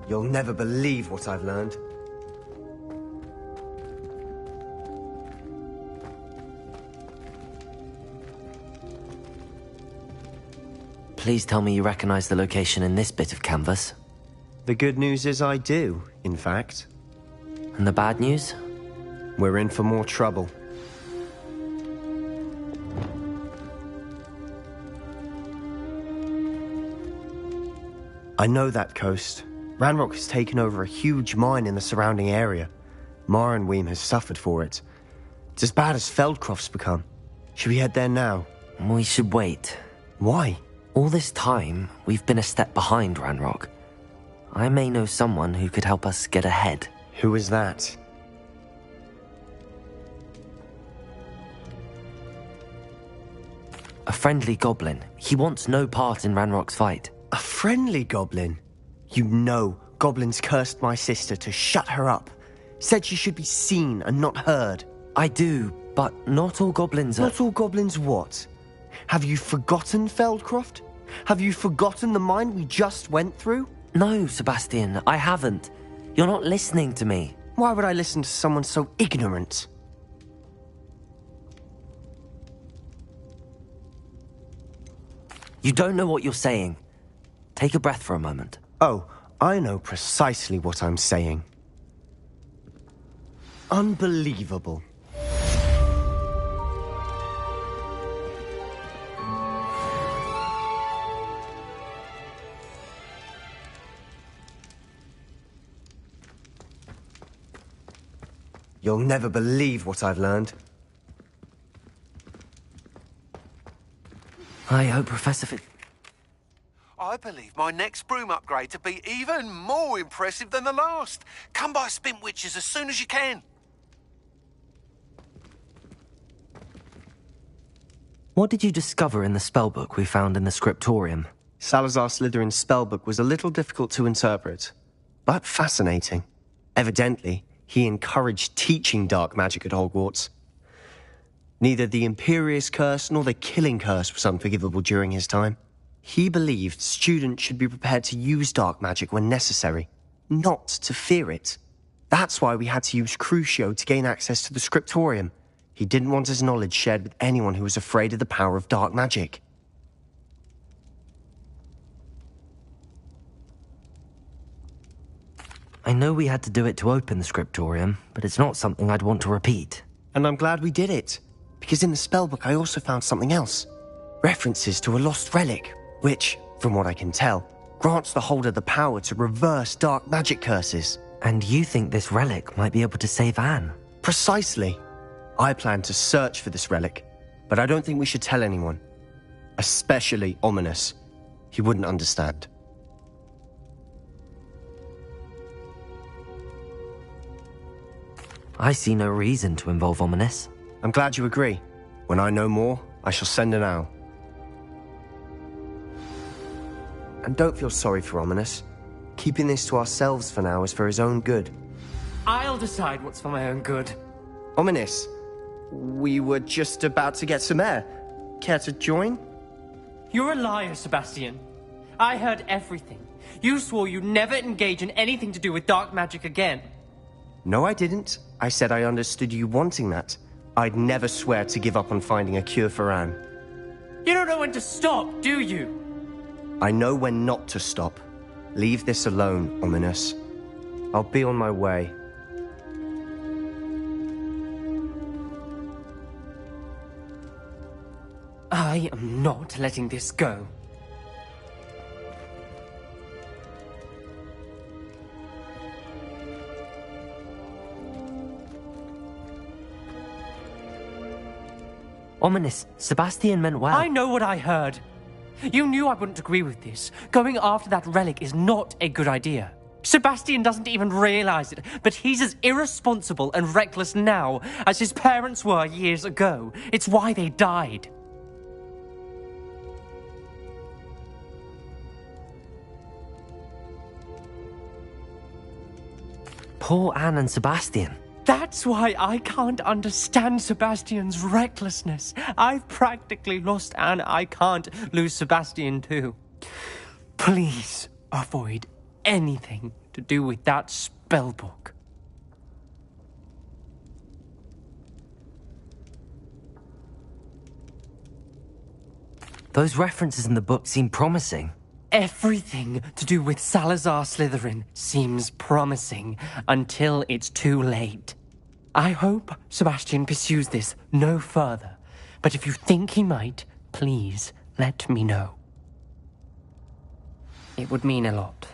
Speaker 7: You'll never believe what I've learned.
Speaker 1: Please tell me you recognize the location in this bit of canvas.
Speaker 7: The good news is I do, in fact.
Speaker 1: And the bad news?
Speaker 7: We're in for more trouble. I know that coast. Ranrock has taken over a huge mine in the surrounding area. Marrenweem has suffered for it. It's as bad as Feldcroft's become. Should we head there now?
Speaker 1: We should wait.
Speaker 7: Why?
Speaker 1: All this time, we've been a step behind Ranrock. I may know someone who could help us get ahead.
Speaker 7: Who is that?
Speaker 1: A friendly goblin. He wants no part in Ranrock's fight.
Speaker 7: A friendly goblin? You know goblins cursed my sister to shut her up. Said she should be seen and not heard.
Speaker 1: I do, but not all goblins are...
Speaker 7: Not all goblins what? Have you forgotten, Feldcroft? Have you forgotten the mine we just went through?
Speaker 1: No, Sebastian, I haven't. You're not listening to me.
Speaker 7: Why would I listen to someone so ignorant?
Speaker 1: You don't know what you're saying. Take a breath for a moment.
Speaker 7: Oh, I know precisely what I'm saying. Unbelievable. You'll never believe what I've learned.
Speaker 1: I hope Professor
Speaker 2: I believe my next broom upgrade to be even more impressive than the last. Come by Spintwitches as soon as you can.
Speaker 1: What did you discover in the spellbook we found in the scriptorium?
Speaker 7: Salazar Slytherin's spellbook was a little difficult to interpret, but fascinating. Evidently, he encouraged teaching dark magic at Hogwarts. Neither the Imperious Curse nor the Killing Curse was unforgivable during his time. He believed students should be prepared to use dark magic when necessary, not to fear it. That's why we had to use Crucio to gain access to the scriptorium. He didn't want his knowledge shared with anyone who was afraid of the power of dark magic.
Speaker 1: I know we had to do it to open the scriptorium, but it's not something I'd want to repeat.
Speaker 7: And I'm glad we did it, because in the spellbook I also found something else. References to a lost relic, which, from what I can tell, grants the holder the power to reverse dark magic curses.
Speaker 1: And you think this relic might be able to save Anne?
Speaker 7: Precisely. I plan to search for this relic, but I don't think we should tell anyone. Especially Ominous. He wouldn't understand.
Speaker 1: I see no reason to involve Ominous.
Speaker 7: I'm glad you agree. When I know more, I shall send an owl. And don't feel sorry for Ominous. Keeping this to ourselves for now is for his own good.
Speaker 3: I'll decide what's for my own good.
Speaker 7: Ominous, we were just about to get some air. Care to join?
Speaker 3: You're a liar, Sebastian. I heard everything. You swore you'd never engage in anything to do with dark magic again.
Speaker 7: No, I didn't. I said I understood you wanting that. I'd never swear to give up on finding a cure for Anne.
Speaker 3: You don't know when to stop, do you?
Speaker 7: I know when not to stop. Leave this alone, Ominous. I'll be on my way.
Speaker 3: I am not letting this go.
Speaker 1: Ominous, Sebastian meant well.
Speaker 3: I know what I heard. You knew I wouldn't agree with this. Going after that relic is not a good idea. Sebastian doesn't even realize it, but he's as irresponsible and reckless now as his parents were years ago. It's why they died.
Speaker 1: Poor Anne and Sebastian.
Speaker 3: That's why I can't understand Sebastian's recklessness. I've practically lost Anne. I can't lose Sebastian too. Please avoid anything to do with that spellbook.
Speaker 1: Those references in the book seem promising.
Speaker 3: Everything to do with Salazar Slytherin seems promising until it's too late. I hope Sebastian pursues this no further, but if you think he might, please let me know. It would mean a lot.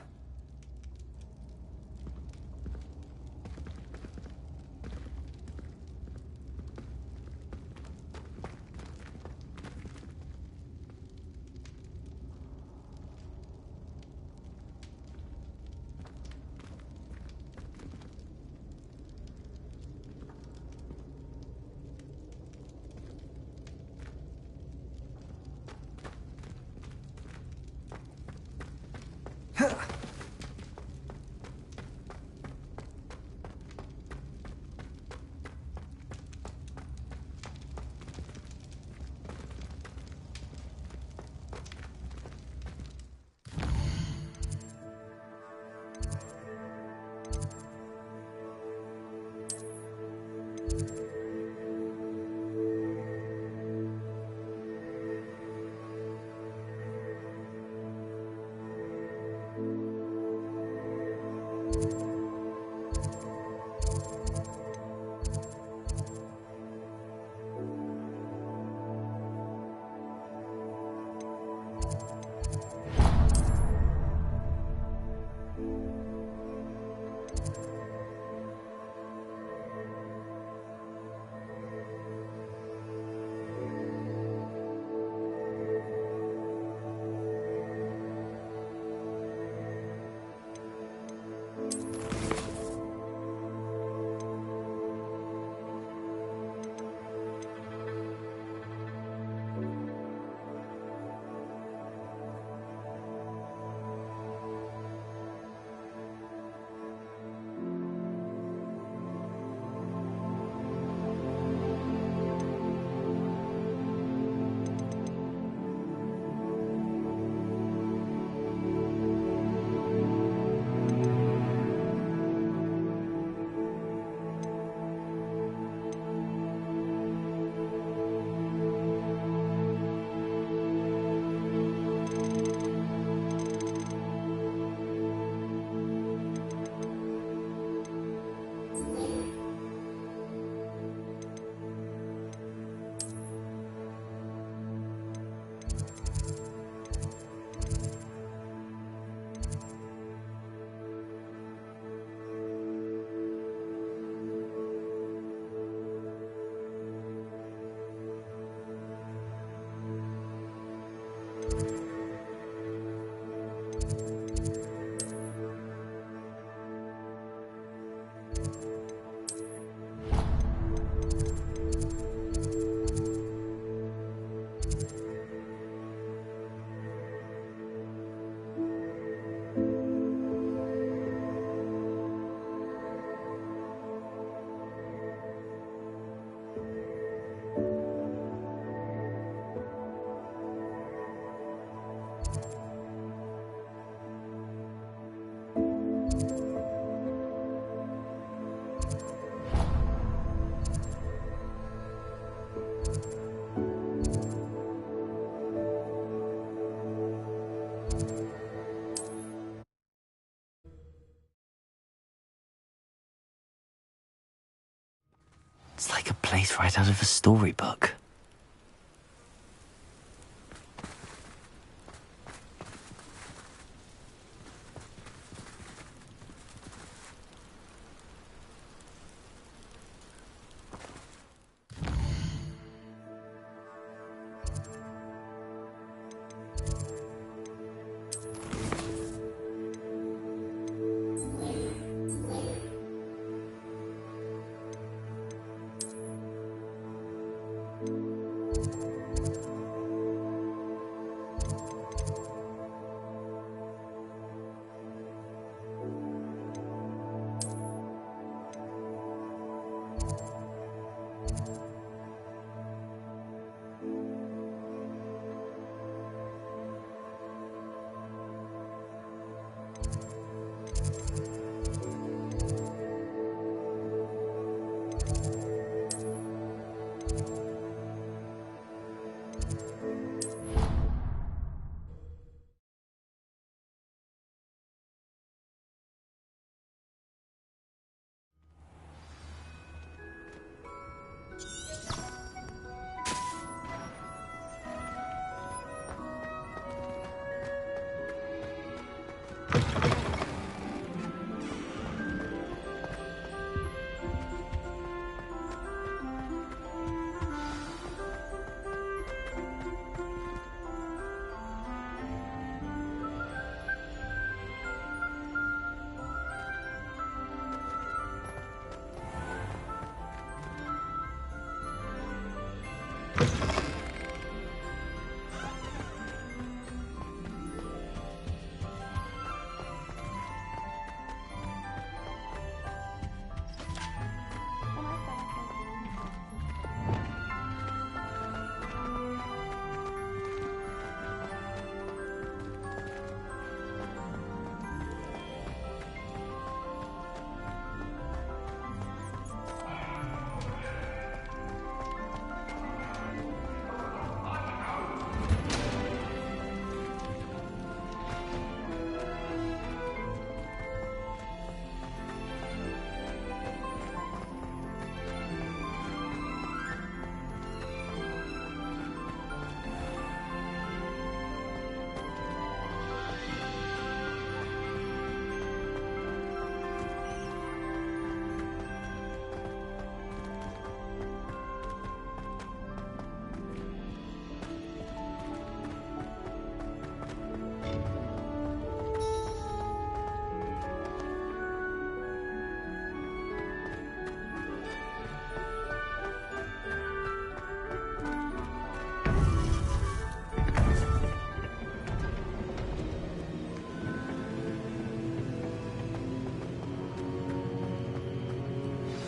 Speaker 1: It's like a place right out of a storybook.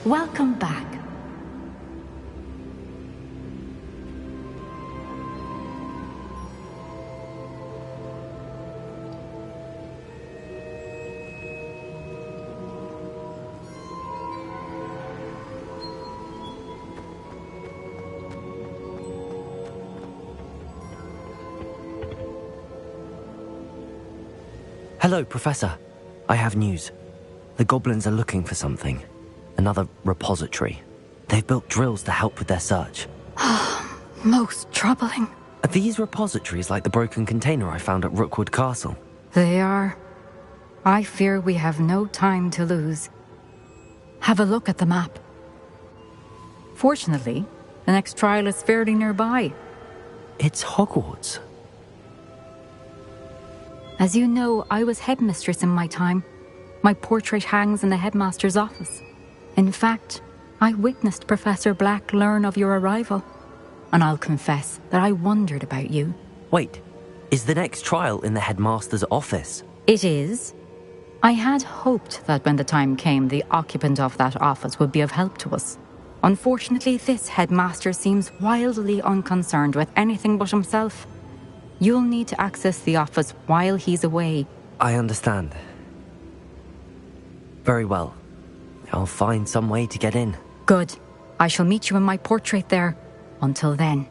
Speaker 8: Welcome back.
Speaker 1: Hello, Professor. I have news. The goblins are looking for something. Another repository. They've built drills to help with their search.
Speaker 9: Most troubling.
Speaker 1: Are these repositories like the broken container I found at Rookwood Castle?
Speaker 9: They are. I fear we have no time to lose. Have a look at the map. Fortunately, the next trial is fairly nearby.
Speaker 1: It's Hogwarts.
Speaker 9: As you know, I was headmistress in my time. My portrait hangs in the headmaster's office. In fact, I witnessed Professor Black learn of your arrival. And I'll confess that I wondered about you.
Speaker 1: Wait, is the next trial in the headmaster's office?
Speaker 9: It is. I had hoped that when the time came, the occupant of that office would be of help to us. Unfortunately, this headmaster seems wildly unconcerned with anything but himself. You'll need to access the office while he's away.
Speaker 1: I understand. Very well. I'll find some way to get in.
Speaker 9: Good. I shall meet you in my portrait there. Until then.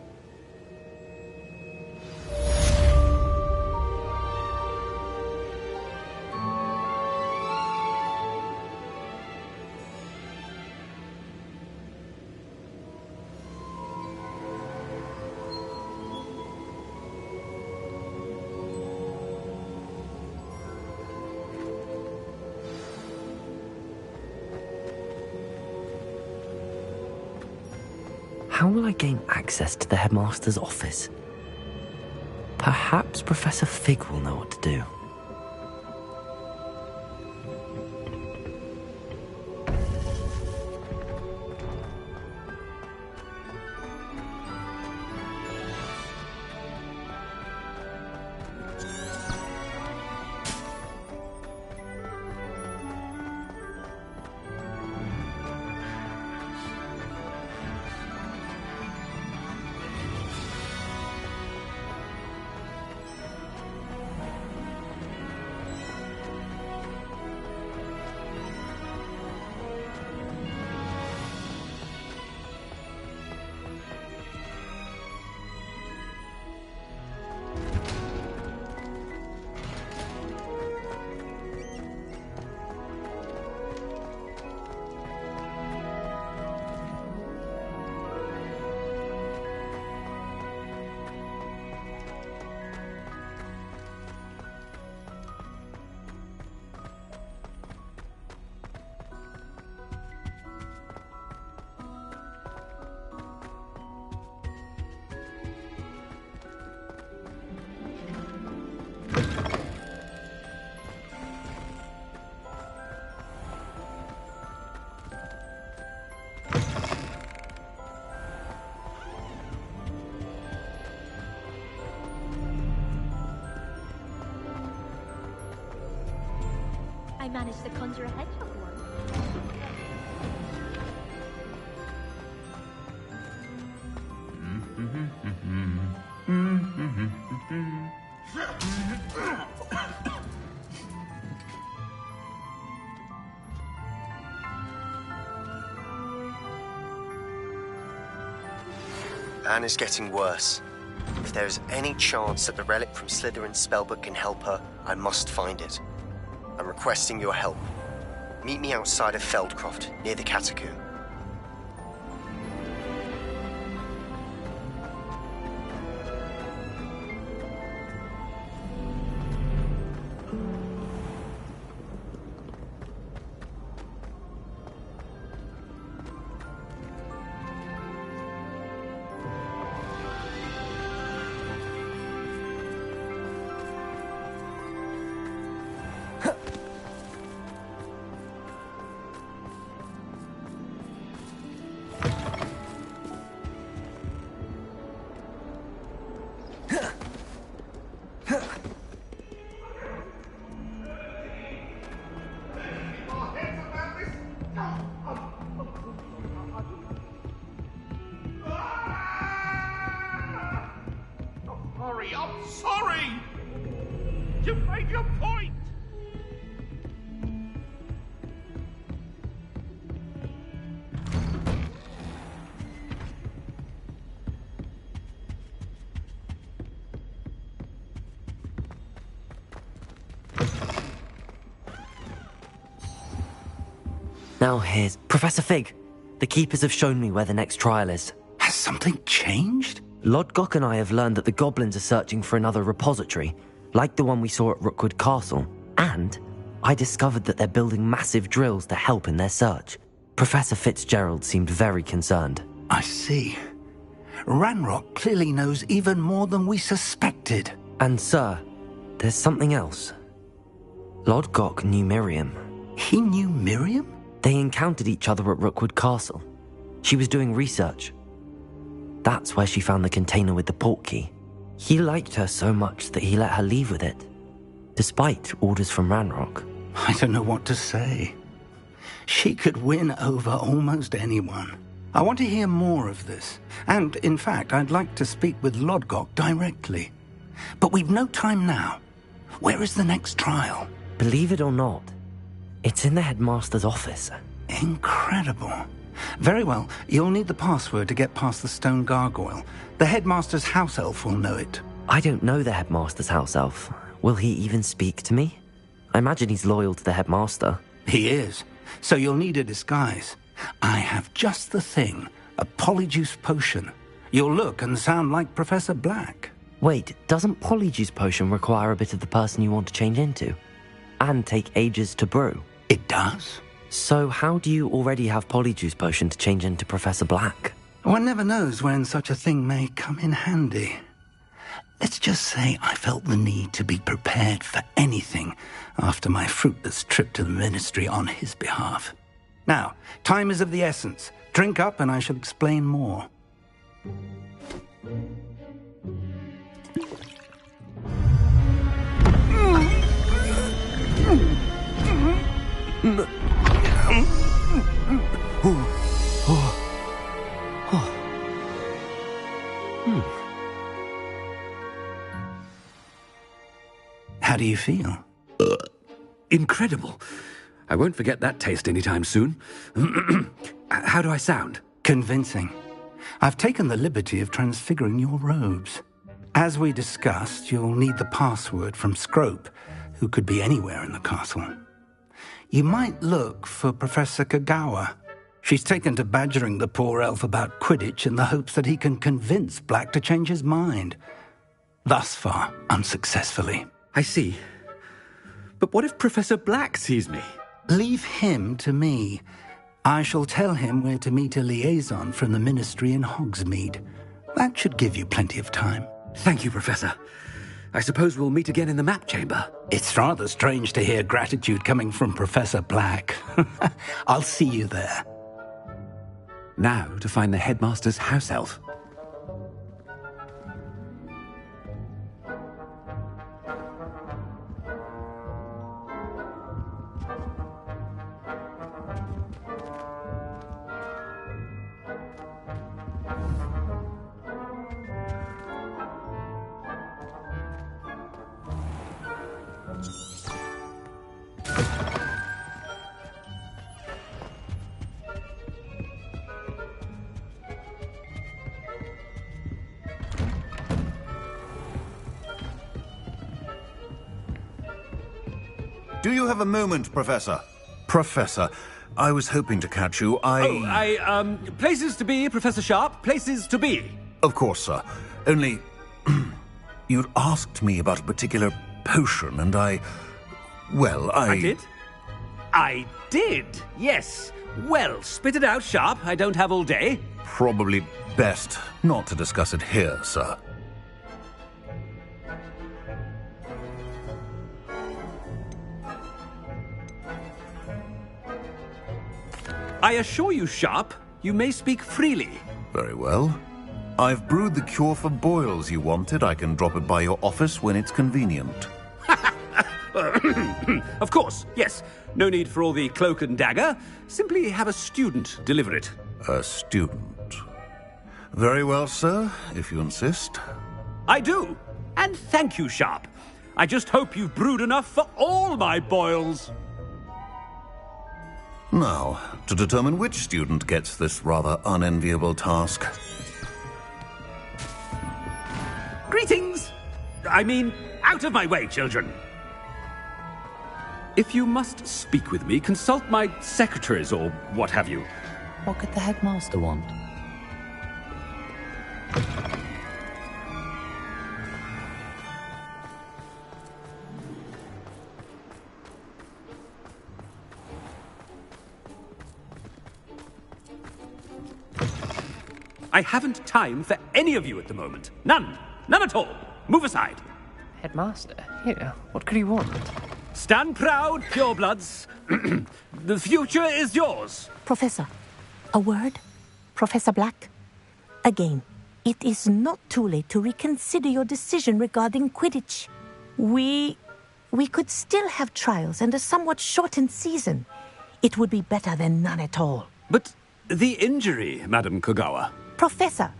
Speaker 1: How will I gain access to the headmaster's office? Perhaps Professor Fig will know what to do.
Speaker 10: I managed to conjure a hedgehog once.
Speaker 7: Anne is getting worse. If there is any chance that the relic from Slytherin's spellbook can help her, I must find it. I'm requesting your help. Meet me outside of Feldcroft, near the Catacomb.
Speaker 5: your point!
Speaker 1: Now here's Professor Fig. The Keepers have shown me where the next trial is.
Speaker 8: Has something changed?
Speaker 1: Lodgok and I have learned that the goblins are searching for another repository, like the one we saw at Rookwood Castle. And I discovered that they're building massive drills to help in their search. Professor Fitzgerald seemed very concerned.
Speaker 8: I see. Ranrock clearly knows even more than we suspected.
Speaker 1: And sir, there's something else. Lodgok knew Miriam.
Speaker 8: He knew Miriam?
Speaker 1: They encountered each other at Rookwood Castle. She was doing research. That's where she found the container with the portkey. He liked her so much that he let her leave with it, despite orders from Ranrock.
Speaker 8: I don't know what to say. She could win over almost anyone. I want to hear more of this. And, in fact, I'd like to speak with Lodgok directly. But we've no time now. Where is the next trial?
Speaker 1: Believe it or not, it's in the headmaster's office.
Speaker 8: Incredible. Very well, you'll need the password to get past the stone gargoyle. The headmaster's house elf will know it.
Speaker 1: I don't know the headmaster's house elf. Will he even speak to me? I imagine he's loyal to the headmaster.
Speaker 8: He is. So you'll need a disguise. I have just the thing. A polyjuice potion. You'll look and sound like Professor Black.
Speaker 1: Wait, doesn't polyjuice potion require a bit of the person you want to change into? And take ages to brew?
Speaker 8: It does.
Speaker 1: So how do you already have polyjuice potion to change into Professor Black?
Speaker 8: One never knows when such a thing may come in handy. Let's just say I felt the need to be prepared for anything after my fruitless trip to the ministry on his behalf. Now, time is of the essence. Drink up and I shall explain more. How do you feel?
Speaker 11: Incredible. I won't forget that taste anytime soon. How do I sound?
Speaker 8: Convincing. I've taken the liberty of transfiguring your robes. As we discussed, you'll need the password from Scrope, who could be anywhere in the castle. You might look for Professor Kagawa. She's taken to badgering the poor elf about Quidditch in the hopes that he can convince Black to change his mind. Thus far, unsuccessfully.
Speaker 11: I see. But what if Professor Black sees me?
Speaker 8: Leave him to me. I shall tell him where to meet a liaison from the ministry in Hogsmeade. That should give you plenty of time.
Speaker 11: Thank you, Professor. I suppose we'll meet again in the map chamber.
Speaker 8: It's rather strange to hear gratitude coming from Professor Black. I'll see you there.
Speaker 11: Now to find the headmaster's house elf.
Speaker 12: Do you have a moment, Professor? Professor, I was hoping to catch you.
Speaker 11: Places to be, Professor Sharp. Places to be.
Speaker 12: Of course, sir. Only, you'd asked me about a particular potion, and I
Speaker 11: did? I did, yes. Well, spit it out, Sharp. I don't have all day.
Speaker 12: Probably best not to discuss it here, sir.
Speaker 11: I assure you, Sharp, you may speak freely.
Speaker 12: Very well. I've brewed the cure for boils you wanted. I can drop it by your office when it's convenient.
Speaker 11: Of course, yes. No need for all the cloak and dagger. Simply have a student deliver it.
Speaker 12: A student. Very well, sir, if you insist.
Speaker 11: I do. And thank you, Sharp. I just hope you've brewed enough for all my boils.
Speaker 12: Now, to determine which student gets this rather unenviable task.
Speaker 11: Greetings! I mean, out of my way, children. If you must speak with me, consult my secretaries or what have you.
Speaker 3: What could the headmaster want?
Speaker 11: I haven't time for any of you at the moment. None. None at all. Move aside.
Speaker 3: Headmaster? Here, what could he want?
Speaker 11: Stand proud, purebloods. The future is yours.
Speaker 13: Professor, a word? Professor Black? Again, it is not too late to reconsider your decision regarding Quidditch. We could still have trials and a somewhat shortened season. It would be better than none at all.
Speaker 11: But the injury, Madam Kogawa.
Speaker 13: Professor,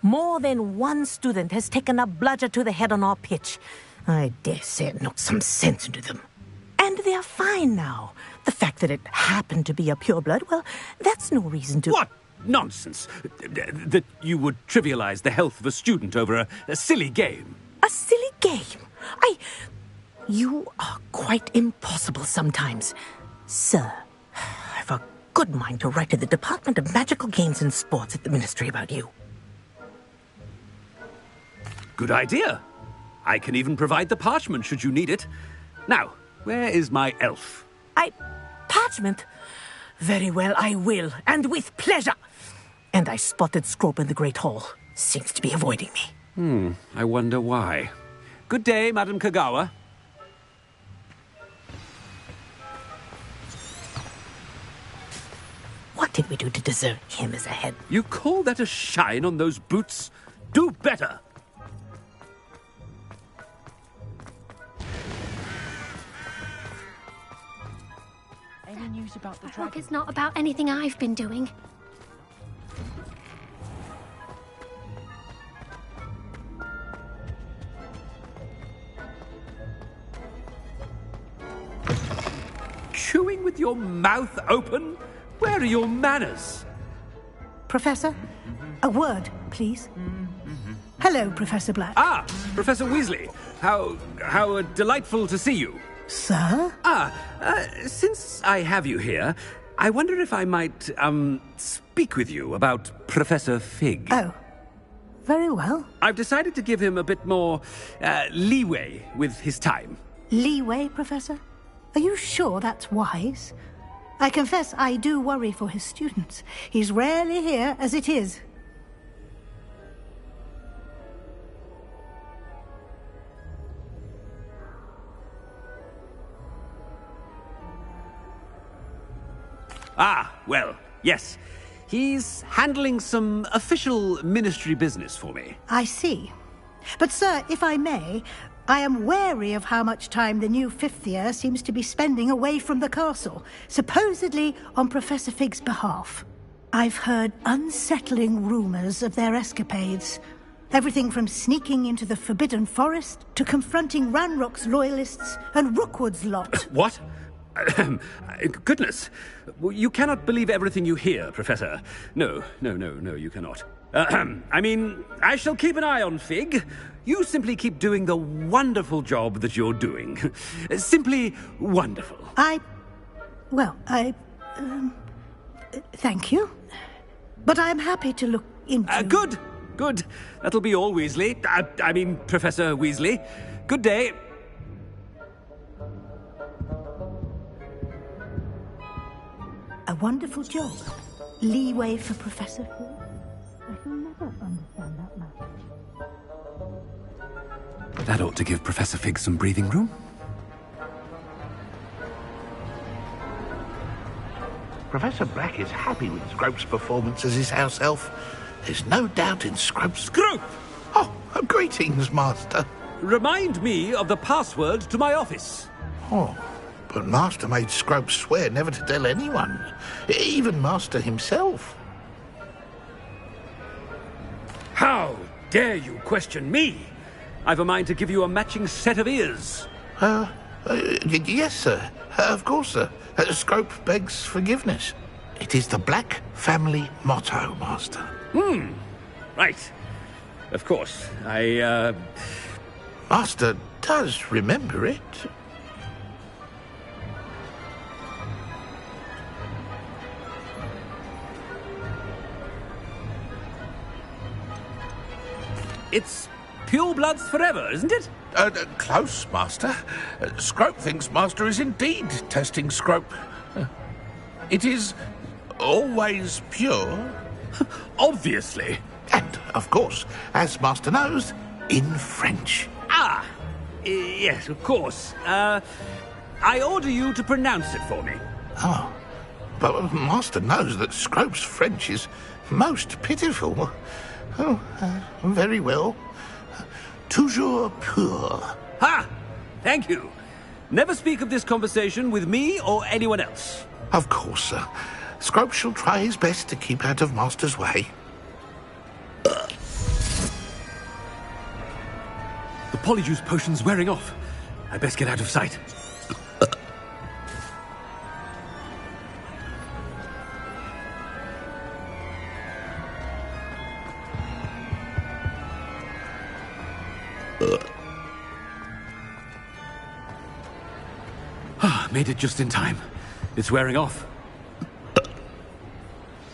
Speaker 13: more than one student has taken a bludger to the head on our pitch. I dare say it knocked some sense into them. And they are fine now. The fact that it happened to be a pureblood, well, that's no reason to...
Speaker 11: What nonsense! That you would trivialize the health of a student over a silly game.
Speaker 13: A silly game? You are quite impossible sometimes. Sir, I've a good mind to write to the Department of Magical Games and Sports at the Ministry about you.
Speaker 11: Good idea. I can even provide the parchment should you need it. Now, where is my elf?
Speaker 13: Parchment? Very well, I will, and with pleasure. And I spotted Scrope in the Great Hall. Seems to be avoiding me.
Speaker 11: I wonder why. Good day, Madam Kogawa.
Speaker 13: What did we do to deserve him as a head?
Speaker 11: You call that a shine on those boots? Do better!
Speaker 10: Any news about the dragon? I hope it's not about anything I've been doing.
Speaker 11: Chewing with your mouth open? Where are your manners?
Speaker 14: Professor, a word, please. Hello, Professor Black.
Speaker 11: Ah, Professor Weasley. How delightful to see you.
Speaker 14: Sir?
Speaker 11: Since I have you here, I wonder if I might, speak with you about Professor Fig.
Speaker 14: Oh, very well.
Speaker 11: I've decided to give him a bit more, leeway with his time.
Speaker 14: Leeway, Professor? Are you sure that's wise? I confess I do worry for his students. He's rarely here as it is.
Speaker 11: Ah, well, yes. He's handling some official ministry business for me.
Speaker 14: I see. But, sir, if I may, I am wary of how much time the new fifth year seems to be spending away from the castle, supposedly on Professor Fig's behalf. I've heard unsettling rumors of their escapades. Everything from sneaking into the Forbidden Forest to confronting Ranrock's loyalists and Rookwood's lot.
Speaker 11: What? Goodness. You cannot believe everything you hear, Professor. No, you cannot. I mean, I shall keep an eye on Fig. You simply keep doing the wonderful job that you're doing. Simply wonderful.
Speaker 14: Thank you. But I'm happy to look into...
Speaker 11: Good. That'll be all, Weasley. I mean, Professor Weasley. Good day.
Speaker 14: A wonderful job. Leeway for Professor Fig. I shall never understand that matter.
Speaker 11: That ought to give Professor Fig some breathing room.
Speaker 5: Professor Black is happy with Scrope's performance as his house elf. There's no doubt in Scrope's...
Speaker 11: Scrope!
Speaker 5: Oh, greetings, Master.
Speaker 11: Remind me of the password to my office.
Speaker 5: Oh, but Master made Scrope swear never to tell anyone, even Master himself.
Speaker 11: How dare you question me? I've a mind to give you a matching set of ears.
Speaker 5: Yes, sir. Of course, sir. Scrope begs forgiveness. It is the Black family motto, Master.
Speaker 11: Right. Of course.
Speaker 5: Master does remember it.
Speaker 11: It's pure bloods forever, isn't it?
Speaker 5: Close, Master. Scrope thinks Master is indeed testing Scrope. It is always pure.
Speaker 11: Obviously.
Speaker 5: And, of course, as Master knows, in French.
Speaker 11: Yes, of course. I order you to pronounce it for me.
Speaker 5: Oh, but Master knows that Scrope's French is most pitiful. Oh, very well. Toujours pur.
Speaker 11: Ha! Thank you. Never speak of this conversation with me or anyone else.
Speaker 5: Of course, sir. Scrope shall try his best to keep out of Master's way.
Speaker 11: The polyjuice potion's wearing off. I best get out of sight. Made it just in time. It's wearing off.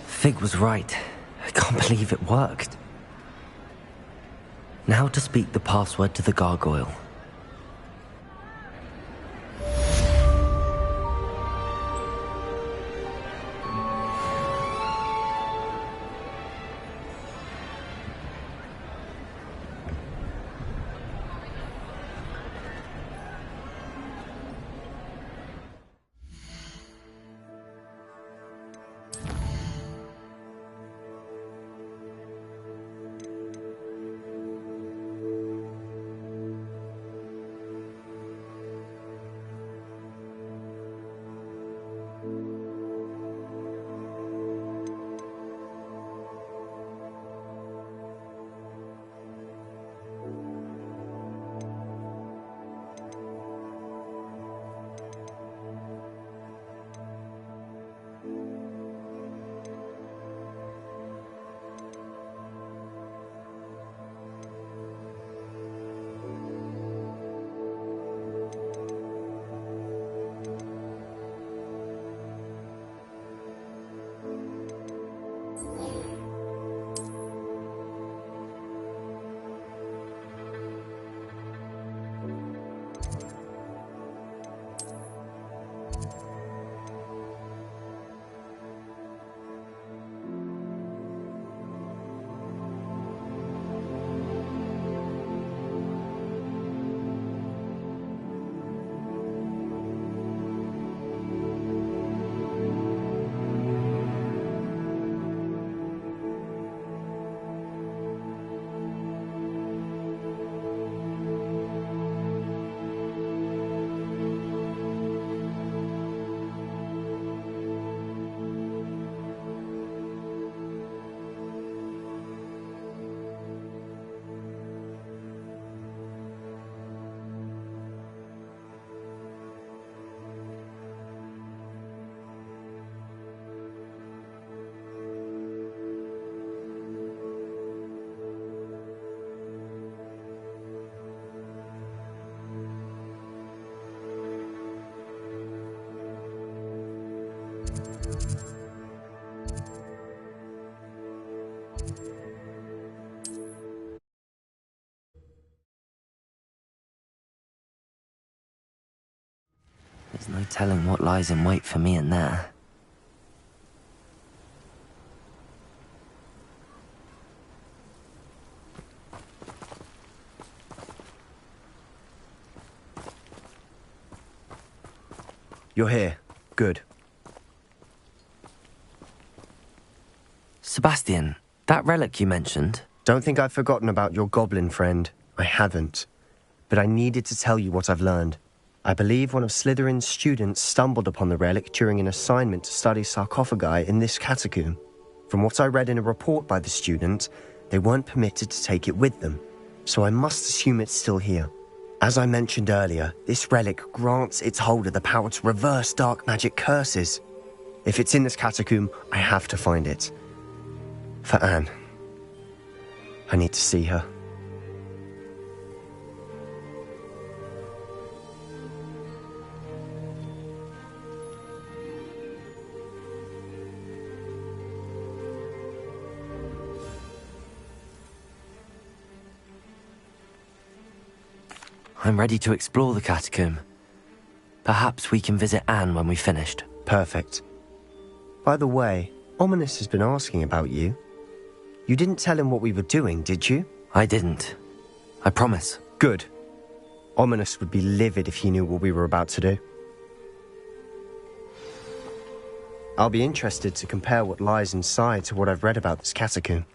Speaker 1: Fig was right. I can't believe it worked. Now to speak the password to the gargoyle. There's no telling what lies in wait for me in there.
Speaker 7: You're here. Good.
Speaker 1: Sebastian, that relic you mentioned...
Speaker 7: Don't think I've forgotten about your goblin friend. I haven't. But I needed to tell you what I've learned. I believe one of Slytherin's students stumbled upon the relic during an assignment to study sarcophagi in this catacomb. From what I read in a report by the student, they weren't permitted to take it with them. so I must assume it's still here. As I mentioned earlier, this relic grants its holder the power to reverse dark magic curses. If it's in this catacomb, I have to find it. For Anne. I need to see her.
Speaker 1: I'm ready to explore the catacomb. Perhaps we can visit Anne when we've finished.
Speaker 7: Perfect. By the way, Ominous has been asking about you. You didn't tell him what we were doing, did you?
Speaker 1: I didn't. I promise.
Speaker 7: Good. Ominous would be livid if he knew what we were about to do. I'll be interested to compare what lies inside to what I've read about this catacomb.